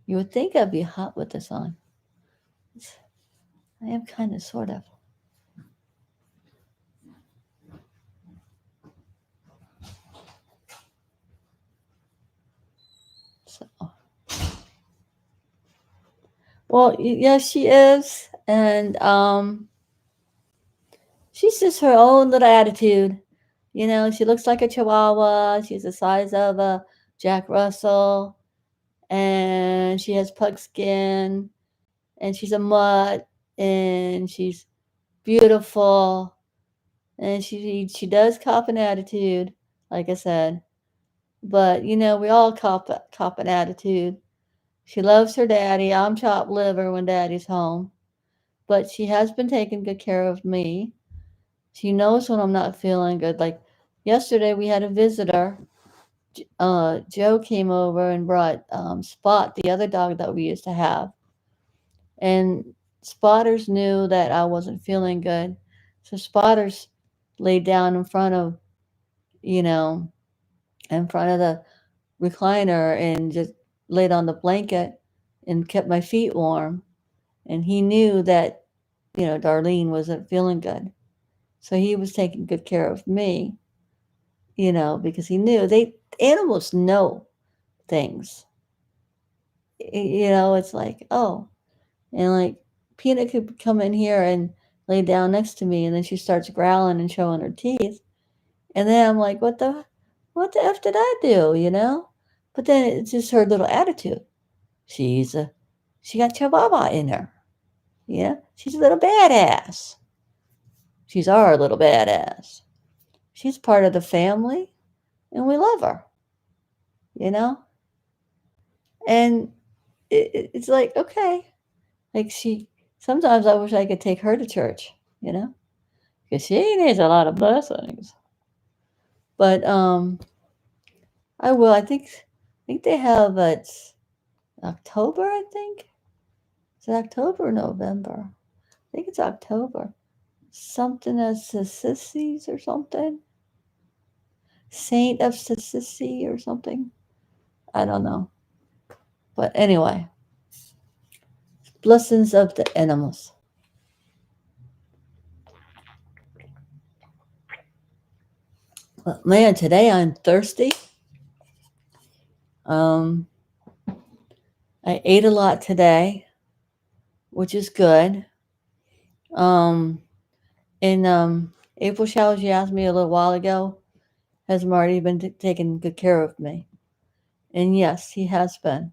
you would think I'd be hot with this on. I am kind of, sort of. Well, yes, she is, and she's just her own little attitude. You know, she looks like a chihuahua. She's the size of a Jack Russell, and she has pug skin, and she's a mutt, and she's beautiful, and she does cop an attitude, like I said. But you know, we all cop an attitude. She loves her daddy. I'm chopped liver when daddy's home, but she has been taking good care of me. She knows when I'm not feeling good. Like yesterday, we had a visitor. Joe came over and brought Spot, the other dog that we used to have, and Spotters knew that I wasn't feeling good, so Spotters laid down in front of, you know, in front of the recliner and just laid on the blanket and kept my feet warm. And he knew that, you know, Darlene wasn't feeling good. So he was taking good care of me, you know, because he knew animals know things. You know, it's like, oh, and like Peanut could come in here and lay down next to me, and then she starts growling and showing her teeth. And then I'm like, what the F did I do, you know? But then it's just her little attitude. She's a, she got Chihuahua in her. You know, she's a little badass. She's our little badass. She's part of the family, and we love her. You know, and it's like okay, like she. Sometimes I wish I could take her to church. You know, because she needs a lot of blessings. But I will. I think they have it's October. I think is it October or November? I think it's October. Something as Sissies or something. Saint of Sissy or something. I don't know. But anyway, blessings of the animals. But man, today I'm thirsty. Um, I ate a lot today, which is good. Um, in April Showers, you asked me a little while ago, has Marty been taking good care of me? And yes, he has been.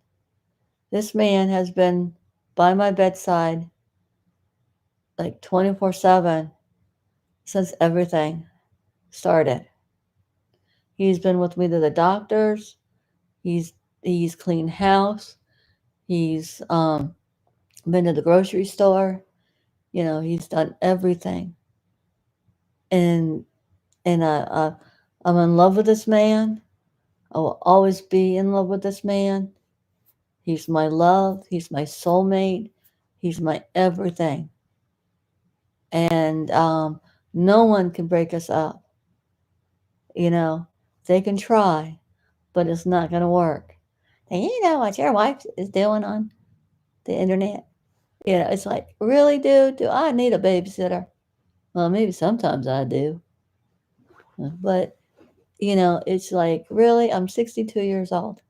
This man has been by my bedside like 24/7 since everything started. He's been with me to the doctors. He's he's cleaned house. He's been to the grocery store. You know, he's done everything, and and I'm in love with this man. I will always be in love with this man. He's my love. He's my soulmate. He's my everything, and no one can break us up. You know, they can try, but it's not going to work. And you know what your wife is doing on the internet? You know, it's like, really, dude, do I need a babysitter? Well, maybe sometimes I do. But, you know, it's like, really? I'm 62 years old.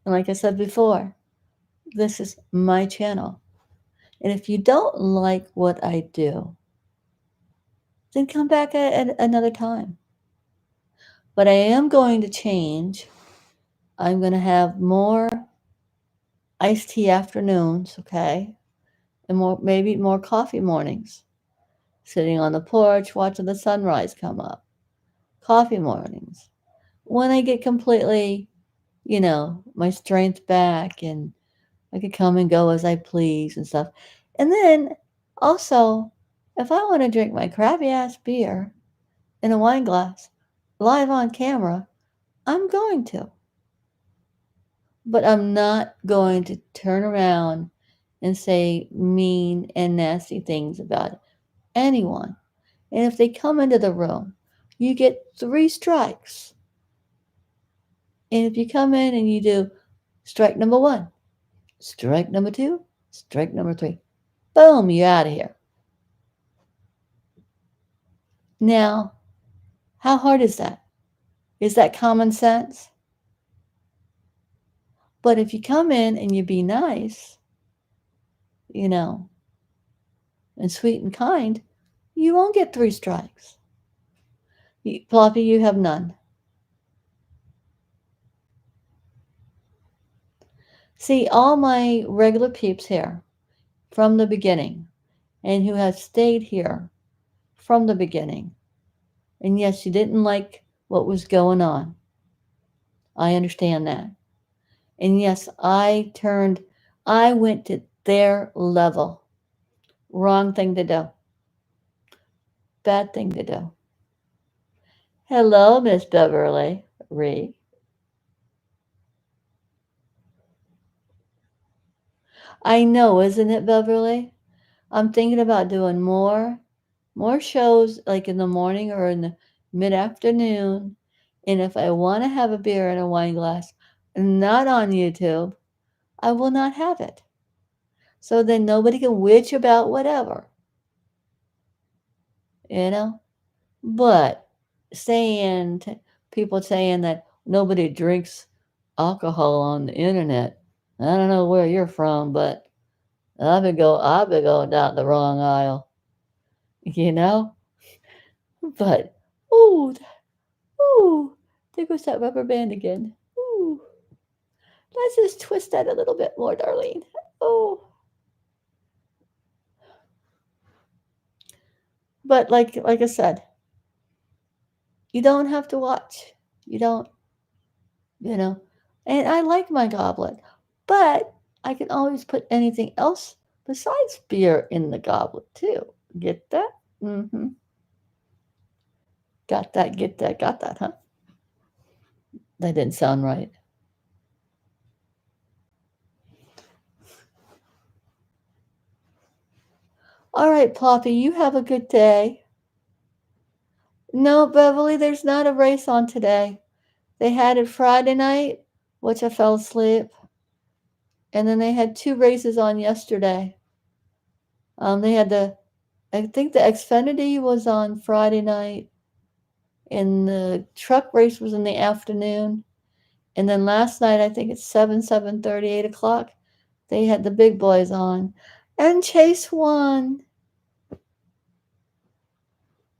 And like I said before, this is my channel. And if you don't like what I do, then come back at another time. But I am going to change. I'm going to have more iced tea afternoons, okay? And maybe more coffee mornings. Sitting on the porch watching the sunrise come up. Coffee mornings. When I get completely, you know, my strength back and I could come and go as I please and stuff. And then also, if I want to drink my crappy ass beer in a wine glass live on camera, I'm going to. But I'm not going to turn around and say mean and nasty things about anyone. And if they come into the room, you get 3 strikes. And if you come in and you do strike number 1, strike number 2, strike number 3, boom, you're out of here. Now, how hard is that? Is that common sense? But if you come in and you be nice, you know, and sweet and kind, you won't get 3 strikes. Floppy, you have none. See, all my regular peeps here from the beginning and who have stayed here from the beginning. And yes, you didn't like what was going on. I understand that. And yes, I went to their level. Wrong thing to do. Bad thing to do. Hello, Miss Beverly Ree. I know, isn't it, Beverly? I'm thinking about doing more shows like in the morning or in the mid afternoon. And if I want to have a beer in a wine glass, not on YouTube, I will not have it. So then nobody can witch about whatever, you know? But saying, people saying that nobody drinks alcohol on the internet, I don't know where you're from, but I've been going down the wrong aisle, you know? But, ooh, ooh, there goes that rubber band again. Ooh, let's just twist that a little bit more, Darlene. Oh, but like I said, you don't have to watch. You don't, you know. And I like my goblet, but I can always put anything else besides beer in the goblet too. Get that? Mm-hmm. Got that? Get that? Got that? Huh? That didn't sound right. All right, Ploppy, you have a good day. No, Beverly, there's not a race on today. They had it Friday night, which I fell asleep, and then they had 2 races on yesterday. They had I think the Xfinity was on Friday night, and the truck race was in the afternoon. And then last night, I think it's 7:30, 8 o'clock, they had the big boys on. And Chase won.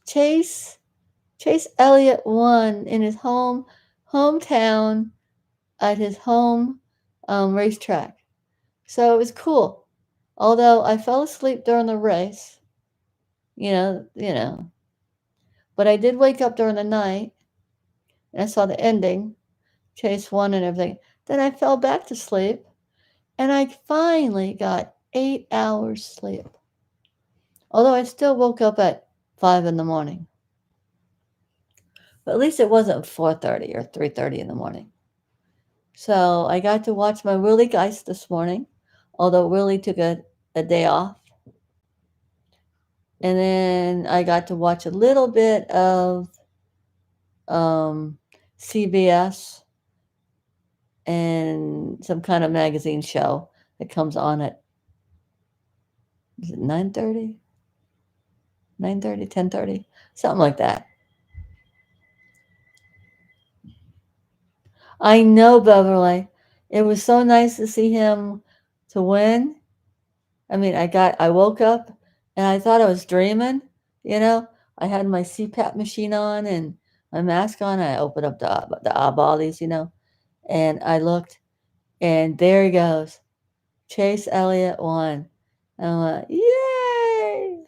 Chase Chase Elliott won in his hometown at his home racetrack. So it was cool. Although I fell asleep during the race, you know, but I did wake up during the night and I saw the ending, Chase won and everything. Then I fell back to sleep and I finally got 8 hours sleep. Although I still woke up at 5 in the morning. But at least it wasn't 4:30 or 3:30 in the morning. So I got to watch my Willie Geist this morning, although Willie took a day off. And then I got to watch a little bit of um, CBS and some kind of magazine show that comes on at, is it 9:30? 9:30, 10:30, something like that. I know, Beverly. It was so nice to see him to win. I mean, I woke up and I thought I was dreaming, you know. I had my CPAP machine on and my mask on. I opened up the eyeballies, and I looked and there he goes. Chase Elliott won. And I went, yay!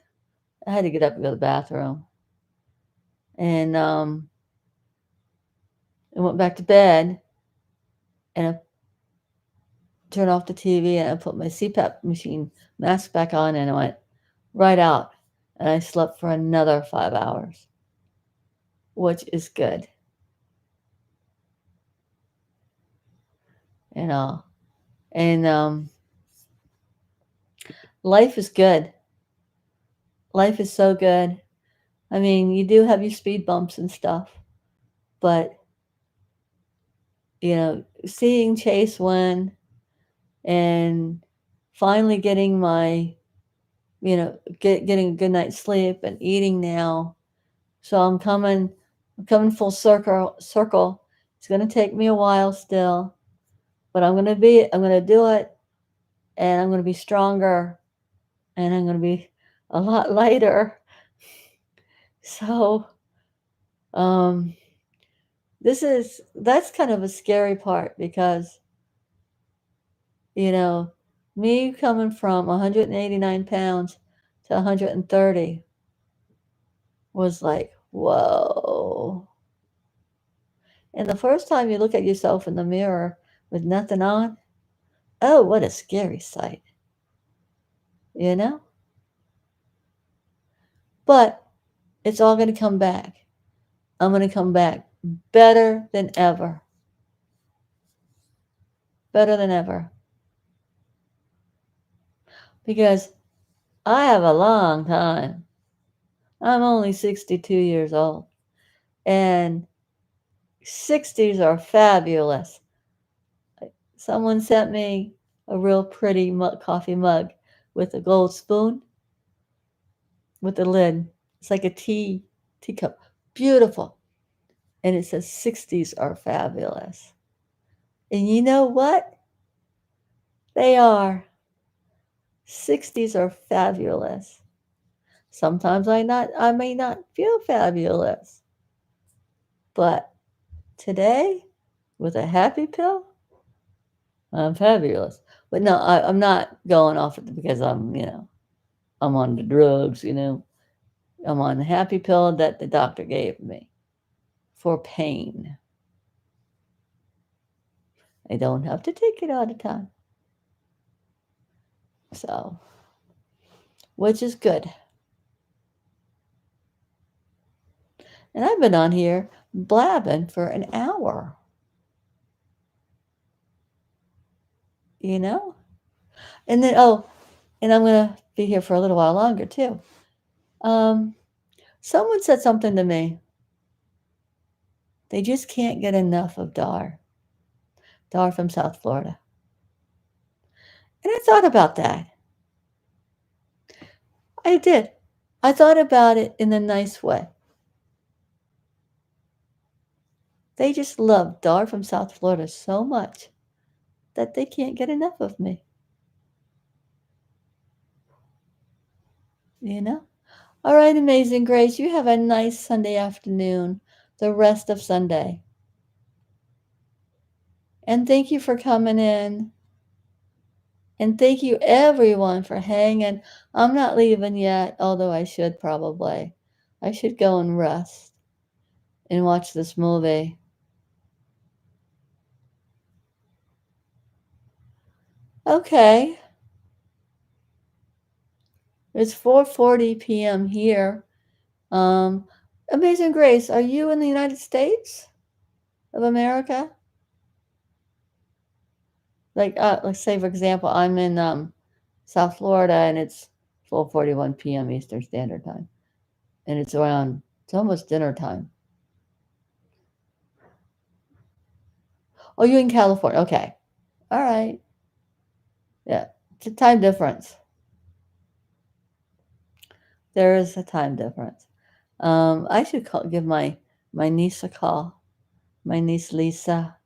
I had to get up and go to the bathroom. And I went back to bed and I turned off the TV and I put my CPAP machine mask back on and I went right out. And I slept for another 5 hours, which is good. You know, and life is good. Life is so good. I mean, you do have your speed bumps and stuff, but seeing Chase win and finally getting my, getting a good night's sleep and eating now. So I'm coming full circle. It's going to take me a while still, but I'm going to do it, and I'm going to be stronger, and I'm going to be a lot lighter. So, um, that's kind of a scary part because, you know, me coming from 189 pounds to 130 was like, whoa. And the first time you look at yourself in the mirror with nothing on, oh, what a scary sight, you know? But it's all going to come back. I'm going to come back better than ever. Better than ever. Because I have a long time. I'm only 62 years old. And 60s are fabulous. Someone sent me a real pretty coffee mug with a gold spoon with the lid. It's like a teacup. Beautiful. And it says 60s are fabulous. And you know what? They are. 60s are fabulous. Sometimes I may not feel fabulous. But today, with a happy pill, I'm fabulous. But no, I'm not going off it because I'm on the drugs. I'm on the happy pill that the doctor gave me for pain. I don't have to take it all the time. So, which is good. And I've been on here blabbing for an hour. You know? And then, and I'm going to be here for a little while longer too. Um, Someone said something to me. They just can't get enough of Dar. Dar from South Florida. And I thought about that. I did. I thought about it in a nice way. They just love Dar from South Florida so much that they can't get enough of me. You know? All right, Amazing Grace, you have a nice Sunday afternoon, the rest of Sunday. And thank you for coming in. And thank you, everyone, for hanging. I'm not leaving yet, although I should probably. I should go and rest and watch this movie. Okay. It's 4:40 p.m. here. Um, Amazing Grace, are you in the United States of America? Like, let's say, for example, I'm in South Florida, and it's 12:41 p.m. Eastern Standard Time, and it's almost dinner time. Oh, you're in California. Okay. All right. Yeah. It's a time difference. There is a time difference. I should give my niece a call. My niece Lisa.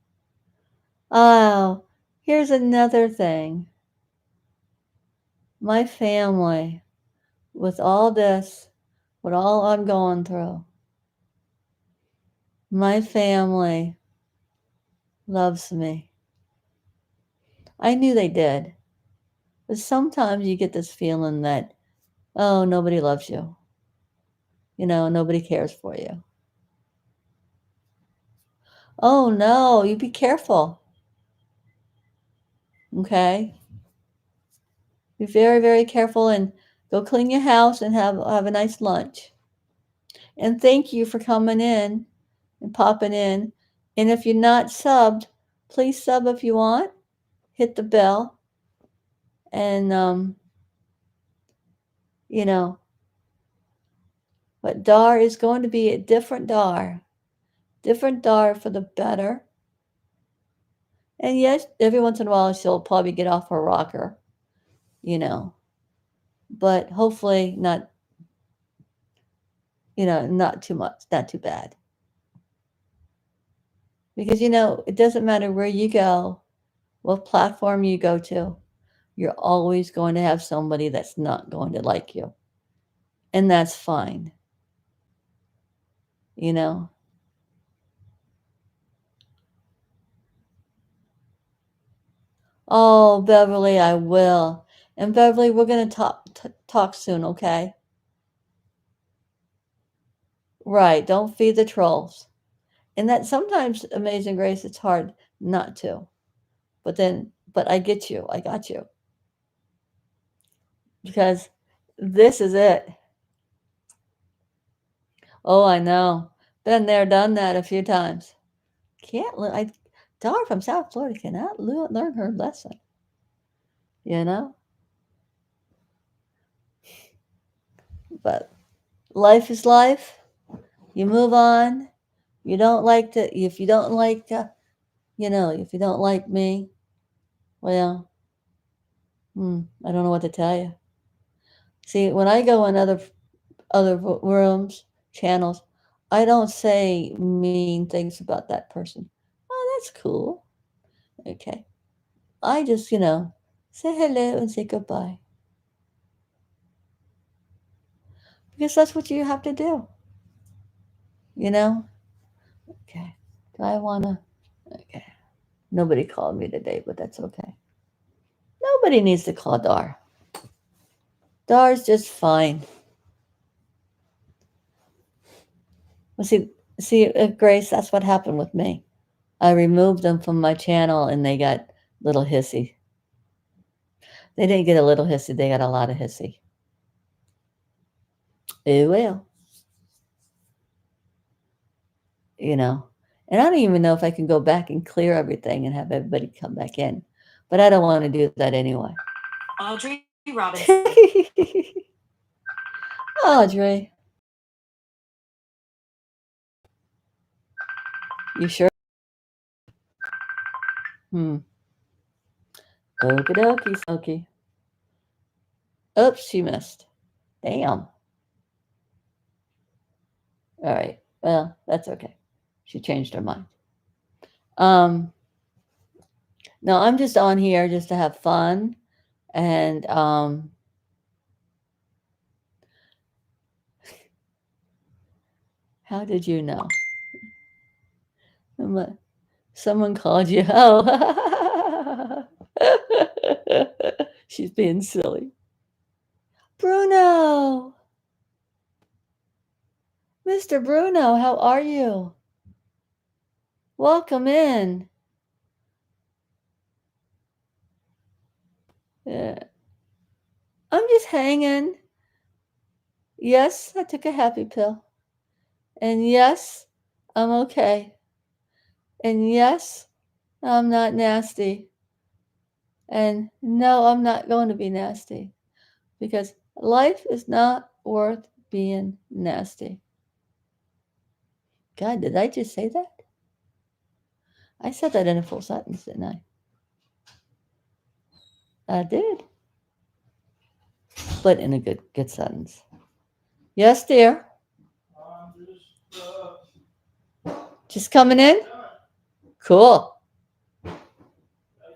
Oh, here's another thing. My family, with all this, with all I'm going through, my family loves me. I knew they did. But sometimes you get this feeling that, oh, nobody loves you. Nobody cares for you. Oh, no, you be careful. Okay? Be very, very careful and go clean your house and have a nice lunch. And thank you for coming in and popping in. And if you're not subbed, please sub if you want. Hit the bell. And, you know, but Dar is going to be a different Dar for the better. And yes, every once in a while she'll probably get off her rocker, but hopefully not, not too much, not too bad. Because, it doesn't matter where you go, what platform you go to, you're always going to have somebody that's not going to like you. And that's fine, you know? Oh, Beverly, I will. And Beverly, we're going to talk soon, okay? Right. Don't feed the trolls. And that sometimes, Amazing Grace, it's hard not to. But I get you. I got you. Because this is it. Oh, I know. Been there, done that a few times. Can't learn. Daughter from South Florida cannot learn her lesson. You know, but life is life. You move on. You don't like to. If you don't like, if you don't like me, well, I don't know what to tell you. See, when I go in other rooms, channels, I don't say mean things about that person. Oh, that's cool. Okay. I just, say hello and say goodbye. Because that's what you have to do. You know? Okay. Do I want to? Okay. Nobody called me today, but that's okay. Nobody needs to call Dar. Dar's just fine. Well, Grace, that's what happened with me. I removed them from my channel and they got little hissy. They didn't get a little hissy, they got a lot of hissy. Oh well. You know. And I don't even know if I can go back and clear everything and have everybody come back in. But I don't want to do that anyway.
Audrey Robinson.
Audrey. You sure? Okie dokie, Smokey. Oops, she missed. Damn. All right. Well, that's okay. She changed her mind. No, I'm just on here just to have fun. And how did you know? Someone called you. Oh. She's being silly. Bruno. Mr. Bruno, how are you? Welcome in. Yeah. I'm just hanging. Yes, I took a happy pill. And yes, I'm okay. And yes, I'm not nasty. And no, I'm not going to be nasty. Because life is not worth being nasty. God, did I just say that? I said that in a full sentence, didn't I? I did. But in a good sentence. Yes, dear. Just coming in? Cool.
Gotta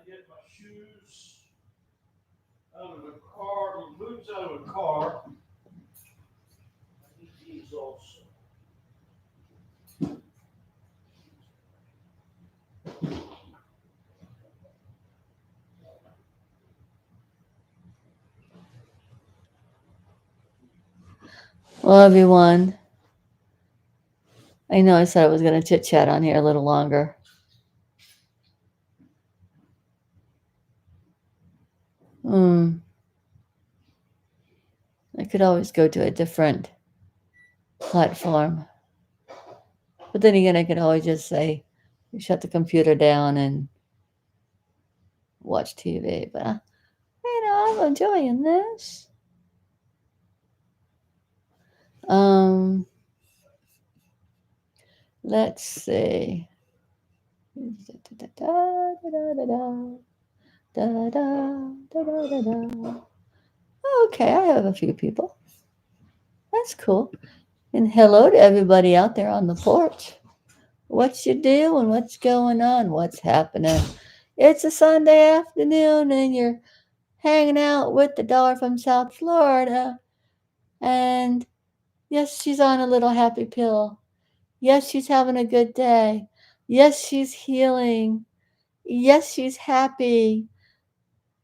get my shoes out of the car, the boots out of the car. I need these also.
Well, everyone, I know I said I was going to chit chat on here a little longer. I could always go to a different platform. But then again, I could always just say, shut the computer down and watch TV. But, I'm enjoying this. Let's see. Okay, I have a few people. That's cool. And hello to everybody out there on the porch. What you doing? What's going on? What's happening? It's a Sunday afternoon and you're hanging out with the daughter from South Florida. And yes, she's on a little happy pill. Yes, she's having a good day. Yes, she's healing. Yes, she's happy.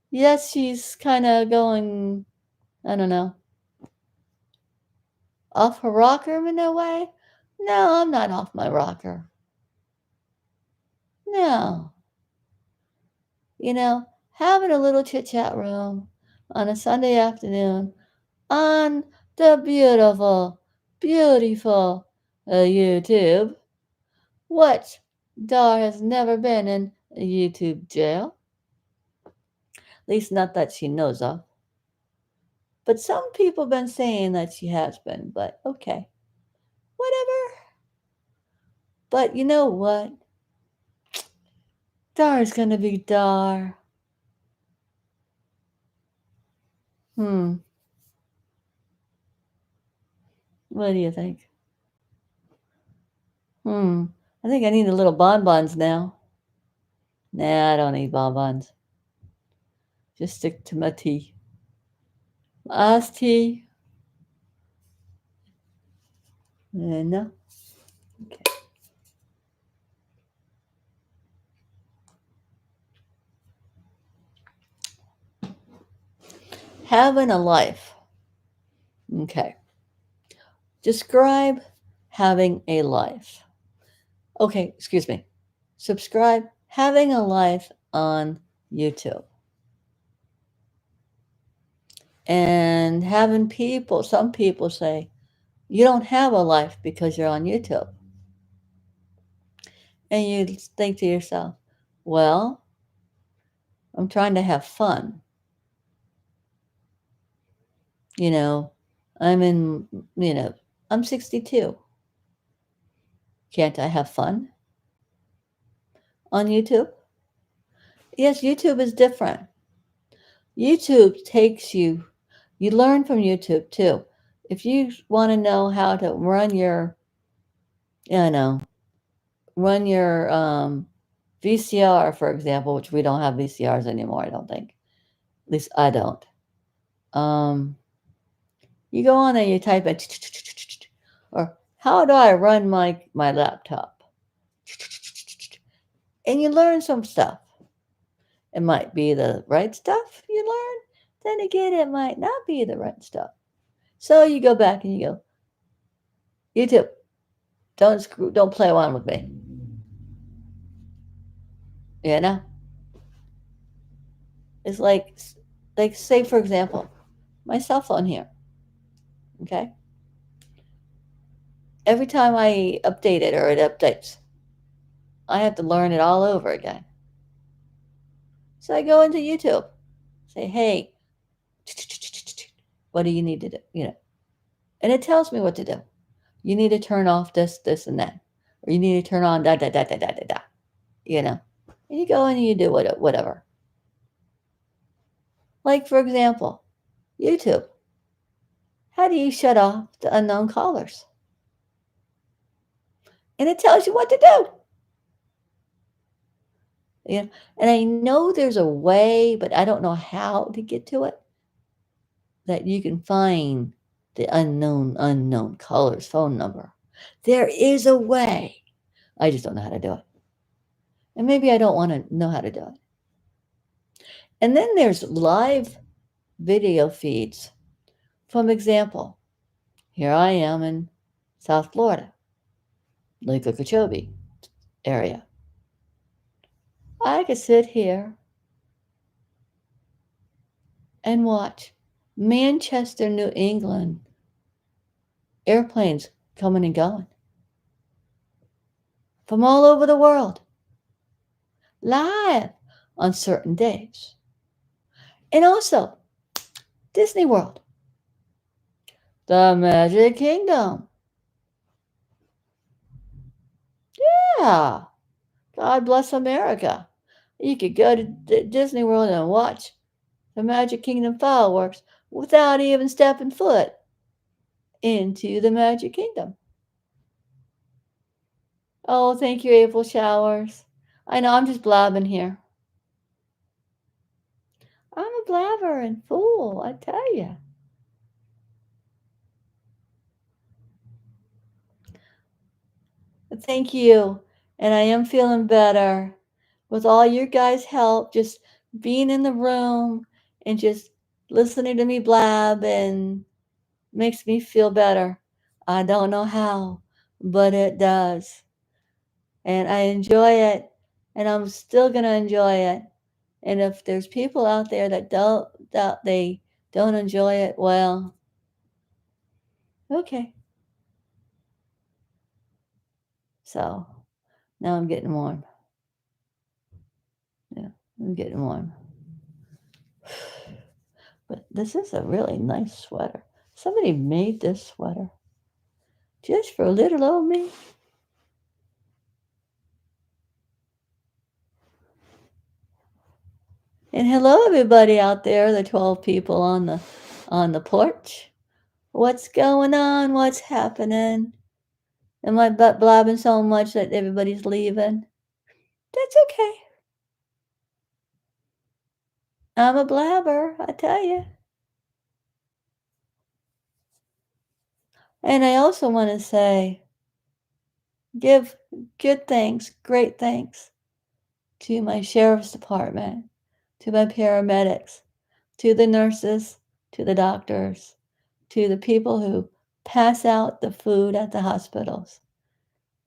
Yes, she's kind of going, I don't know, off her rocker in a way. No, I'm not off my rocker. No. You know, having a little chit chat room on a Sunday afternoon on the beautiful YouTube. What? Dar has never been in a YouTube jail. At least not that she knows of. But some people have been saying that she has been, but okay. Whatever. But you know what? Dar's gonna be Dar. Hmm. What do you think? I think I need a little bonbons now. Nah, I don't need bonbons. Just stick to my tea. Iced tea. No. Okay. Having a life. Okay. Describe having a life. Okay, excuse me. Subscribe having a life on YouTube. And having people, some people say, you don't have a life because you're on YouTube. And you think to yourself, well, I'm trying to have fun. You know, I'm in, you know, I'm 62. Can't I have fun on YouTube? Yes, YouTube is different. YouTube takes you, you learn from YouTube too. If you want to know how to run your, you know, run your VCR, for example, which we don't have VCRs anymore, I don't think. At least I don't. You go on there, you type it, or how do I run my laptop? And you learn some stuff. It might be the right stuff you learn. Then again, it might not be the right stuff. So you go back and you go, YouTube, don't play around with me. You know? It's like say for example, my cell phone here. Okay? Every time I update it or it updates, I have to learn it all over again. So I go into YouTube, say, hey, what do you need to do? You know, and it tells me what to do. You need to turn off this, and that, or you need to turn on da da da da da da da. You know, and you go and you do whatever. Like for example, YouTube. How do you shut off the unknown callers? And it tells you what to do. You know, and I know there's a way, but I don't know how to get to it. That you can find the unknown caller's phone number. There is a way. I just don't know how to do it. And maybe I don't want to know how to do it. And then there's live video feeds. For example, here I am in South Florida, Lake Okeechobee area. I could sit here and watch Manchester, New England airplanes coming and going from all over the world, live on certain days. And also, Disney World, the Magic Kingdom. Yeah, God bless America. You could go to Disney World and watch the Magic Kingdom fireworks without even stepping foot into the Magic Kingdom. Oh, thank you, April Showers. I know I'm just blabbing here. a blabber and fool, I tell you. Thank you. And I am feeling better with all your guys' help, just being in the room and just listening to me blab and makes me feel better. I don't know how, but it does. And I enjoy it, and I'm still going to enjoy it. And if there's people out there that they don't enjoy it, well, okay. So now I'm getting warm. Yeah, I'm getting warm. But this is a really nice sweater. Somebody made this sweater just for little old me. And hello, everybody out there, the 12 people on the porch. What's going on? What's happening? Am I blabbing so much that everybody's leaving? That's okay. I'm a blabber, I tell you. And I also want to say, give good thanks, great thanks to my sheriff's department, to my paramedics, to the nurses, to the doctors, to the people who pass out the food at the hospitals.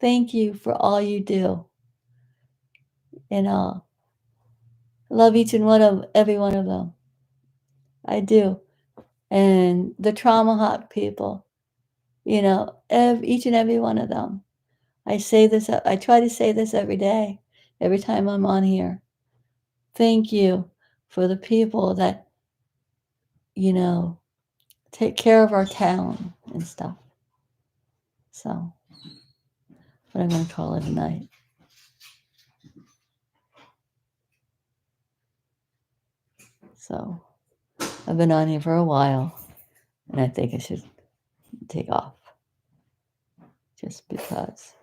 Thank you for all you do. And I love each and every one of them. I do. And the trauma hawk people, each and every one of them. I say this, I try to say this every day, every time I'm on here. Thank you for the people that, take care of our town and stuff. So, but I'm going to call it a night. So, I've been on here for a while, and I think I should take off. Just because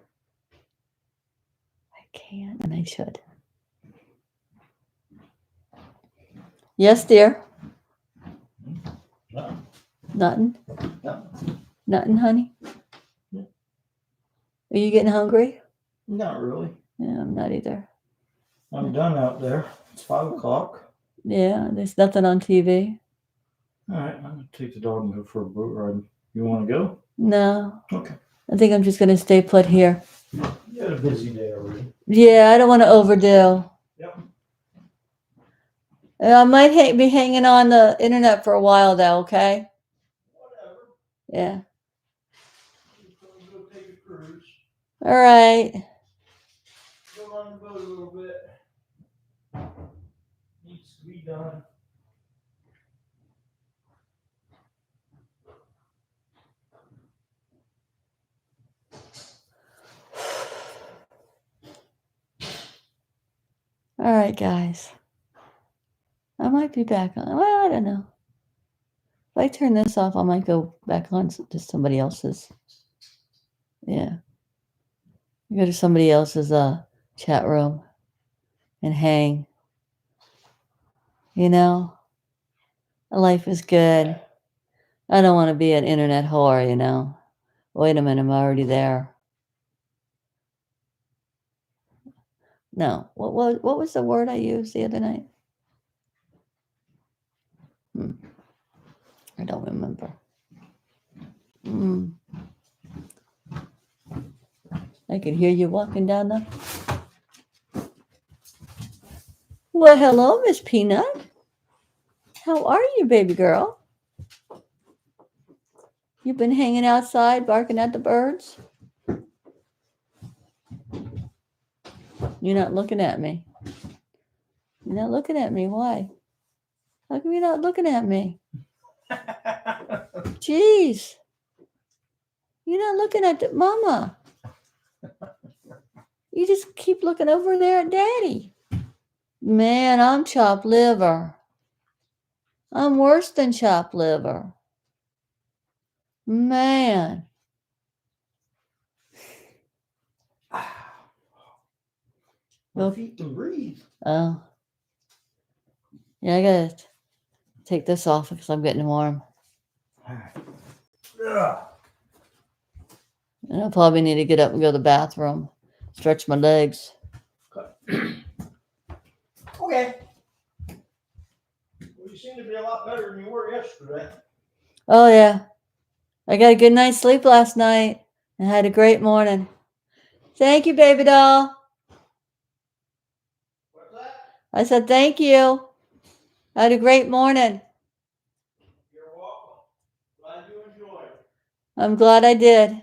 I can and I should. Yes, dear?
No.
Nothing?
No.
Nothing, honey?
No.
Are you getting hungry?
Not really.
Yeah, I'm not either.
I'm done out there. It's 5 o'clock.
Yeah, there's nothing on TV.
All right, I'm gonna take the dog and go for a boat ride. You want to go?
No.
Okay.
I think I'm just going to stay put here.
You had a busy day already.
Yeah, I don't want to overdo.
Yep.
I might be hanging on the internet for a while, though, okay?
Whatever.
Yeah.
Go take a cruise.
All right.
Go on the boat a little bit. Needs to be done.
All right, guys. I might be back on. Well, I don't know. If I turn this off, I might go back on to somebody else's. Yeah. Go to somebody else's chat room and hang. Life is good. I don't want to be an internet whore, Wait a minute, I'm already there. No. What was the word I used the other night? I don't remember. I could hear you walking down the. Well, hello, Miss Peanut. How are you, baby girl? You've been hanging outside, barking at the birds? You're not looking at me. You're not looking at me. Why? How come you're not looking at me? Jeez. You're not looking at the mama. You just keep looking over there at daddy. Man, I'm chopped liver. I'm worse than chopped liver. Man.
My feet can breathe.
Oh. Yeah, I got it. take this off because I'm getting warm.
Ugh.
And I'll probably need to get up and go to the bathroom, stretch my legs.
Okay. Well, you seem to be a lot better than you were yesterday.
Oh, yeah. I got a good night's sleep last night and had a great morning. Thank you, baby doll.
What's that?
I said thank you. I had a great morning.
You're welcome. Glad you enjoyed.
I'm glad I did.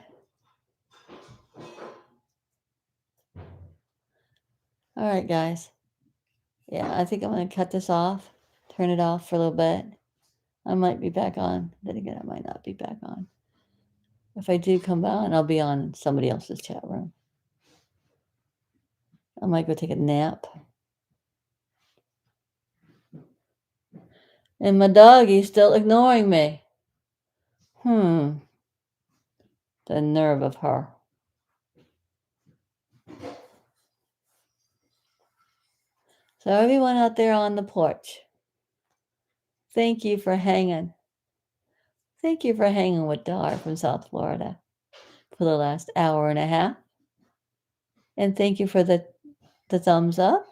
All right, guys. Yeah, I think I'm going to cut this off, turn it off for a little bit. I might be back on. Then again, I might not be back on. If I do come on, I'll be on somebody else's chat room. I might go take a nap. And my doggy's still ignoring me. The nerve of her. So everyone out there on the porch, thank you for hanging. Thank you for hanging with Dar from South Florida for the last hour and a half. And thank you for the thumbs up.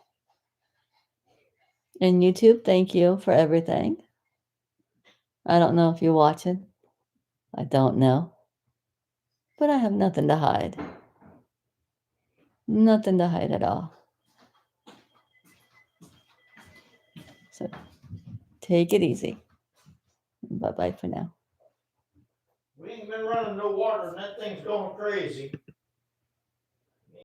And YouTube, thank you for everything. I don't know if you're watching. I don't know. But I have nothing to hide. Nothing to hide at all. So take it easy. Bye-bye for now.
We ain't been running no water and that thing's going crazy.